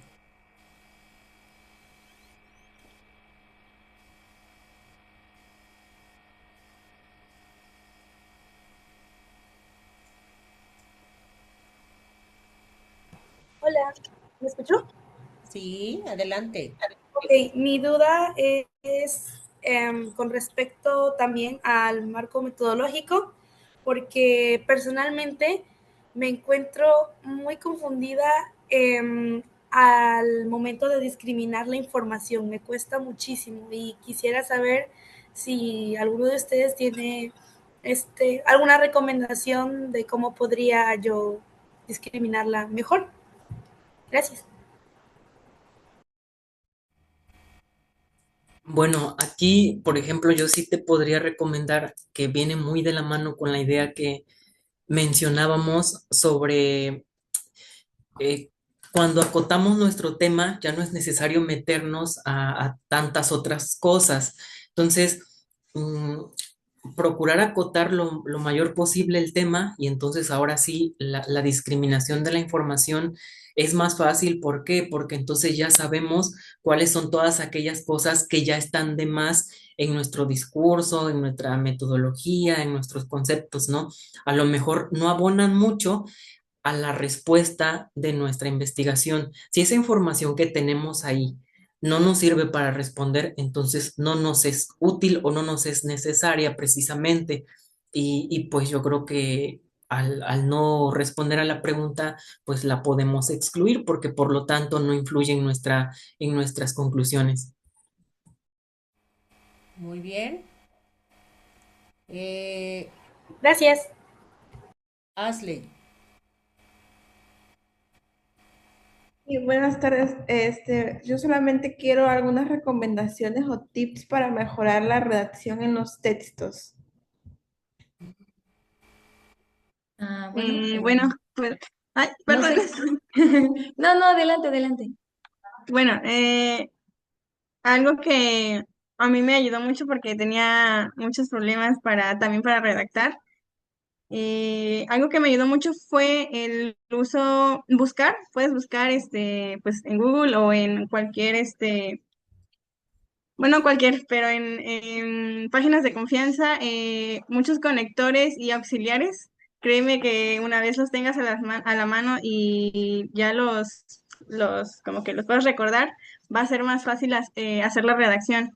Hola, ¿me escuchó? Sí, adelante. Ok, mi duda es con respecto también al marco metodológico, porque personalmente me encuentro muy confundida al momento de discriminar la información. Me cuesta muchísimo y quisiera saber si alguno de ustedes tiene alguna recomendación de cómo podría yo discriminarla mejor. Gracias. Bueno, aquí, por ejemplo, yo sí te podría recomendar que viene muy de la mano con la idea que mencionábamos sobre eh, cuando acotamos nuestro tema, ya no es necesario meternos a tantas otras cosas. Entonces, mm, procurar acotar lo mayor posible el tema y entonces ahora sí la discriminación de la información es más fácil. ¿Por qué? Porque entonces ya sabemos cuáles son todas aquellas cosas que ya están de más en nuestro discurso, en nuestra metodología, en nuestros conceptos, ¿no? A lo mejor no abonan mucho a la respuesta de nuestra investigación. Si esa información que tenemos ahí no nos sirve para responder, entonces no nos es útil o no nos es necesaria precisamente. Y pues yo creo que al no responder a la pregunta, pues la podemos excluir porque por lo tanto no influye en nuestras conclusiones. Muy bien. Eh, Gracias. Ashley. Y buenas tardes. Yo solamente quiero algunas recomendaciones o tips para mejorar la redacción en los textos. Bueno, pues, ay, No perdón. sé. No, no, adelante, adelante. Bueno, algo que a mí me ayudó mucho porque tenía muchos problemas también para redactar. Algo que me ayudó mucho fue el puedes buscar pues en Google o en cualquier bueno, cualquier, pero en páginas de confianza, muchos conectores y auxiliares. Créeme que una vez los tengas a la mano y ya como que los puedes recordar, va a ser más fácil hacer la redacción.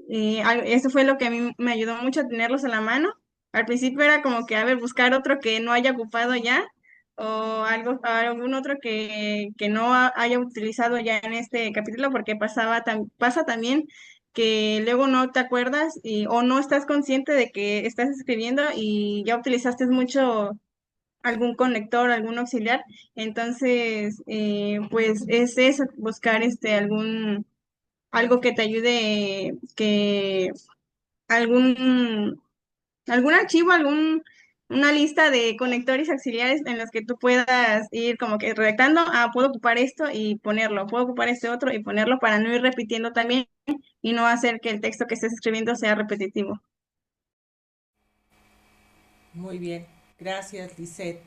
Eso fue lo que a mí me ayudó mucho a tenerlos a la mano. Al principio era como que, a ver, buscar otro que no haya ocupado ya o algún otro que no haya utilizado ya en este capítulo, porque pasa también que luego no te acuerdas o no estás consciente de que estás escribiendo y ya utilizaste mucho algún conector, algún auxiliar. Entonces, pues es eso, buscar algo que te ayude, algún, algún archivo, una lista de conectores auxiliares en los que tú puedas ir como que redactando, puedo ocupar esto y ponerlo, puedo ocupar este otro y ponerlo para no ir repitiendo también y no hacer que el texto que estés escribiendo sea repetitivo. Muy bien. Gracias, Lisette.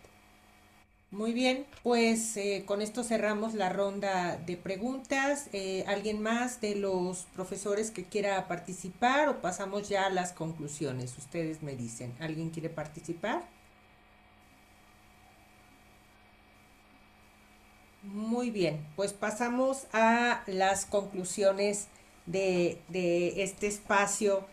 Muy bien, pues con esto cerramos la ronda de preguntas. ¿Alguien más de los profesores que quiera participar o pasamos ya a las conclusiones? Ustedes me dicen, ¿alguien quiere participar? Muy bien, pues pasamos a las conclusiones de este espacio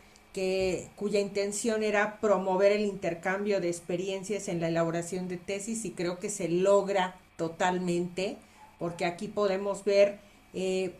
cuya intención era promover el intercambio de experiencias en la elaboración de tesis y creo que se logra totalmente porque aquí podemos ver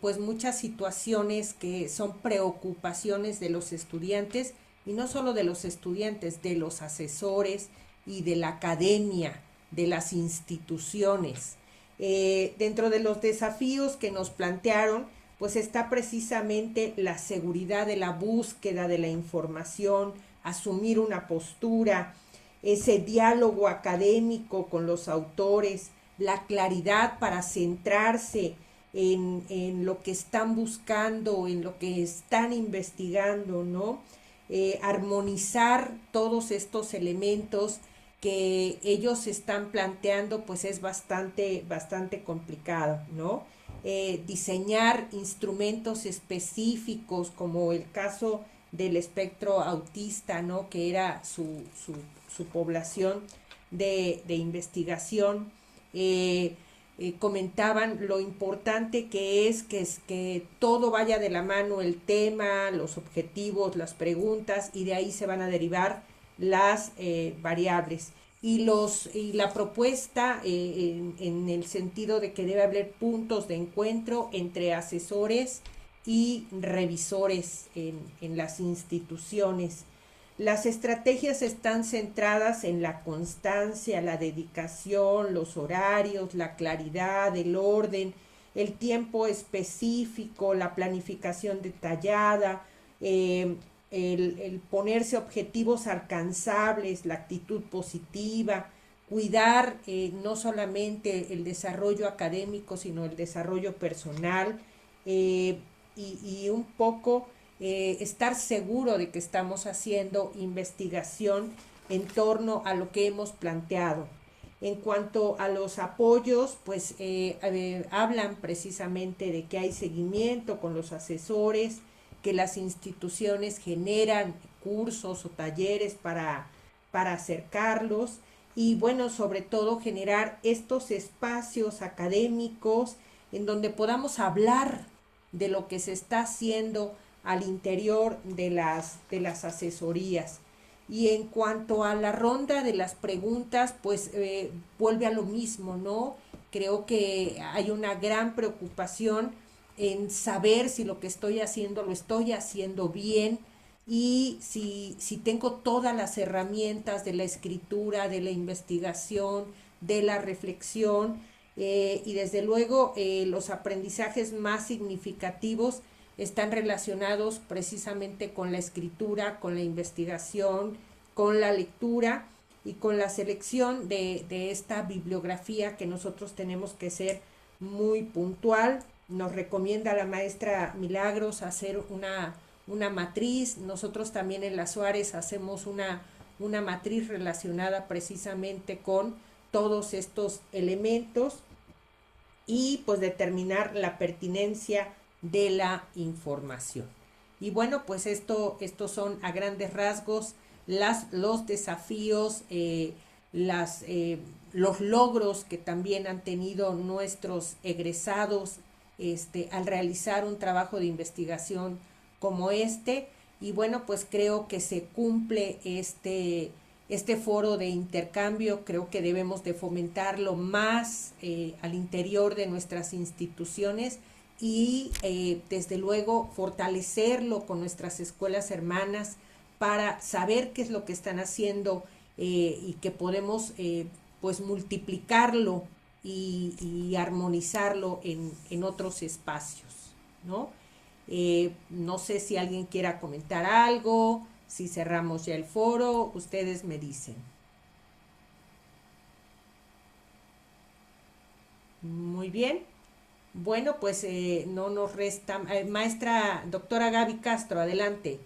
pues muchas situaciones que son preocupaciones de los estudiantes y no solo de los estudiantes, de los asesores y de la academia, de las instituciones. Dentro de los desafíos que nos plantearon, pues está precisamente la seguridad de la búsqueda de la información, asumir una postura, ese diálogo académico con los autores, la claridad para centrarse en lo que están buscando, en lo que están investigando, ¿no? Armonizar todos estos elementos que ellos están planteando, pues es bastante complicado, ¿no? Diseñar instrumentos específicos, como el caso del espectro autista, ¿no? Que era su población de investigación. Comentaban lo importante que es que todo vaya de la mano, el tema, los objetivos, las preguntas, y de ahí se van a derivar las variables. y la propuesta en el sentido de que debe haber puntos de encuentro entre asesores y revisores en las instituciones. Las estrategias están centradas en la constancia, la dedicación, los horarios, la claridad, el orden, el tiempo específico, la planificación detallada, el ponerse objetivos alcanzables, la actitud positiva, cuidar no solamente el desarrollo académico, sino el desarrollo personal, y un poco estar seguro de que estamos haciendo investigación en torno a lo que hemos planteado. En cuanto a los apoyos, pues hablan precisamente de que hay seguimiento con los asesores, que las instituciones generan cursos o talleres para acercarlos y bueno, sobre todo generar estos espacios académicos en donde podamos hablar de lo que se está haciendo al interior de las asesorías. Y en cuanto a la ronda de las preguntas, pues vuelve a lo mismo, ¿no? Creo que hay una gran preocupación en saber si lo que estoy haciendo lo estoy haciendo bien y si tengo todas las herramientas de la escritura, de la investigación, de la reflexión, y desde luego los aprendizajes más significativos están relacionados precisamente con la escritura, con la investigación, con la lectura y con la selección de esta bibliografía que nosotros tenemos que ser muy puntual. Nos recomienda la maestra Milagros hacer una matriz. Nosotros también en la Suárez hacemos una matriz relacionada precisamente con todos estos elementos y pues determinar la pertinencia de la información. Y bueno, pues estos son a grandes rasgos los desafíos, los logros que también han tenido nuestros egresados al realizar un trabajo de investigación como este. Y bueno, pues creo que se cumple este foro de intercambio. Creo que debemos de fomentarlo más al interior de nuestras instituciones y desde luego fortalecerlo con nuestras escuelas hermanas para saber qué es lo que están haciendo y que podemos pues multiplicarlo y armonizarlo en otros espacios, ¿no? No sé si alguien quiera comentar algo, si cerramos ya el foro, ustedes me dicen. Muy bien. Bueno, pues no nos resta. Maestra, doctora Gaby Castro, adelante.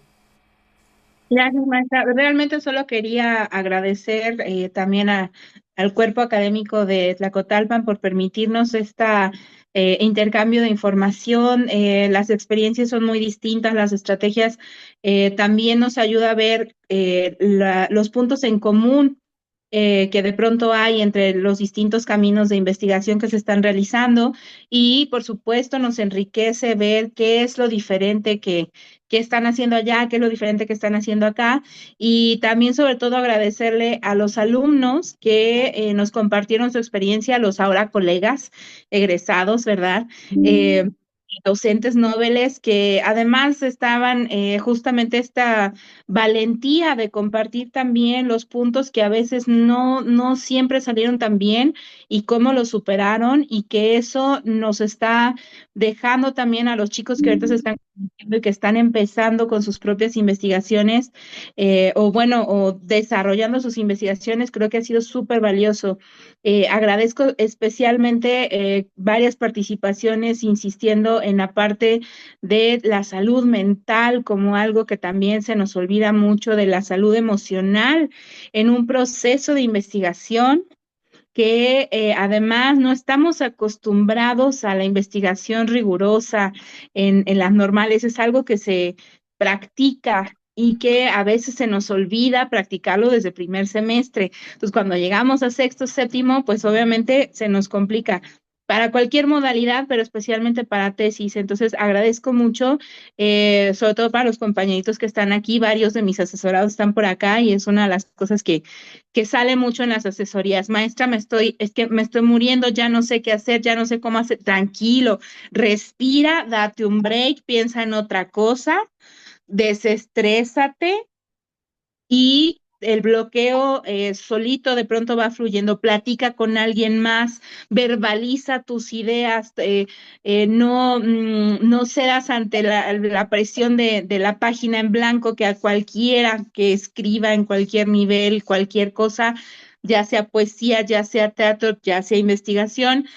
Gracias, maestra. Realmente solo quería agradecer también al cuerpo académico de Tlacotalpan por permitirnos este intercambio de información. Las experiencias son muy distintas, las estrategias también nos ayuda a ver los puntos en común que de pronto hay entre los distintos caminos de investigación que se están realizando y por supuesto nos enriquece ver qué es lo diferente que están haciendo allá, qué es lo diferente que están haciendo acá y también sobre todo agradecerle a los alumnos que nos compartieron su experiencia, a los ahora colegas egresados, ¿verdad? Docentes nobles que además estaban justamente esta valentía de compartir también los puntos que a veces no siempre salieron tan bien y cómo los superaron y que eso nos está dejando también a los chicos que ahorita se están conociendo y que están empezando con sus propias investigaciones o desarrollando sus investigaciones, creo que ha sido súper valioso. Agradezco especialmente varias participaciones insistiendo en la parte de la salud mental como algo que también se nos olvida mucho, de la salud emocional en un proceso de investigación que además no estamos acostumbrados a la investigación rigurosa en las normales, es algo que se practica y que a veces se nos olvida practicarlo desde primer semestre. Entonces, cuando llegamos a sexto, séptimo, pues obviamente se nos complica. para cualquier modalidad, pero especialmente para tesis. Entonces, agradezco mucho, sobre todo para los compañeritos que están aquí, varios de mis asesorados están por acá y es una de las cosas que sale mucho en las asesorías. Maestra, es que me estoy muriendo, ya no sé qué hacer, ya no sé cómo hacer. Tranquilo, respira, date un break, piensa en otra cosa, desestrésate y el bloqueo solito de pronto va fluyendo. Platica con alguien más, verbaliza tus ideas, no cedas ante la presión de la página en blanco, que a cualquiera que escriba en cualquier nivel, cualquier cosa, ya sea poesía, ya sea teatro, ya sea investigación,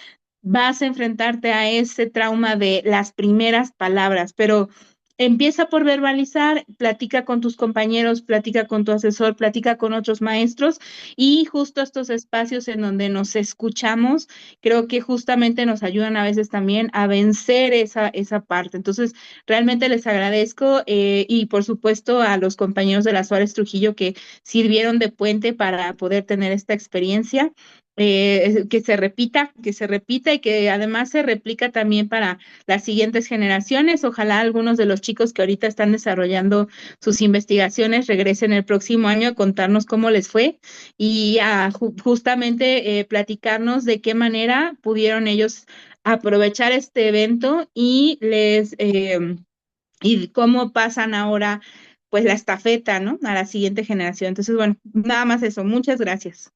vas a enfrentarte a ese trauma de las primeras palabras, pero empieza por verbalizar, platica con tus compañeros, platica con tu asesor, platica con otros maestros y justo estos espacios en donde nos escuchamos, creo que justamente nos ayudan a veces también a vencer esa parte. Entonces, realmente les agradezco y por supuesto a los compañeros de la Suárez Trujillo que sirvieron de puente para poder tener esta experiencia. Que se repita y que además se replica también para las siguientes generaciones. Ojalá algunos de los chicos que ahorita están desarrollando sus investigaciones regresen el próximo año a contarnos cómo les fue y a justamente platicarnos de qué manera pudieron ellos aprovechar este evento y cómo pasan ahora pues la estafeta, ¿no? A la siguiente generación. Entonces, bueno, nada más eso. Muchas gracias.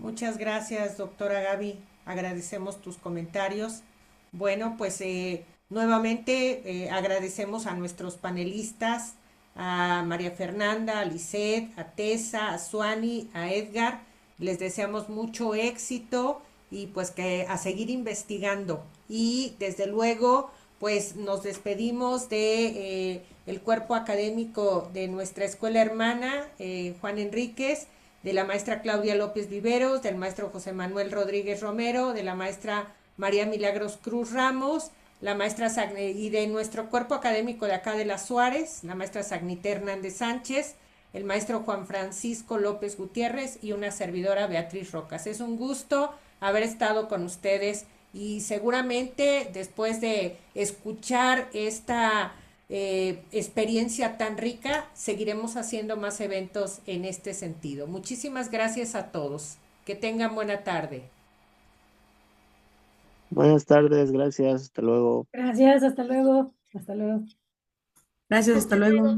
Muchas gracias, doctora Gaby. Agradecemos tus comentarios. Bueno, pues nuevamente agradecemos a nuestros panelistas, a María Fernanda, a Lisette, a Tessa, a Suani, a Edgar. Les deseamos mucho éxito y pues que a seguir investigando. Y desde luego, pues nos despedimos de el cuerpo académico de nuestra escuela hermana, Juan Enríquez, de la maestra Claudia López Viveros, del maestro José Manuel Rodríguez Romero, de la maestra María Milagros Cruz Ramos, la maestra y de nuestro cuerpo académico de acá de las Suárez, la maestra Sagnité Hernández Sánchez, el maestro Juan Francisco López Gutiérrez y una servidora Beatriz Rocas. Es un gusto haber estado con ustedes y seguramente después de escuchar esta experiencia tan rica, seguiremos haciendo más eventos en este sentido. Muchísimas gracias a todos. Que tengan buena tarde. Buenas tardes, gracias, hasta luego. Gracias, hasta luego. Hasta luego. Gracias, hasta luego.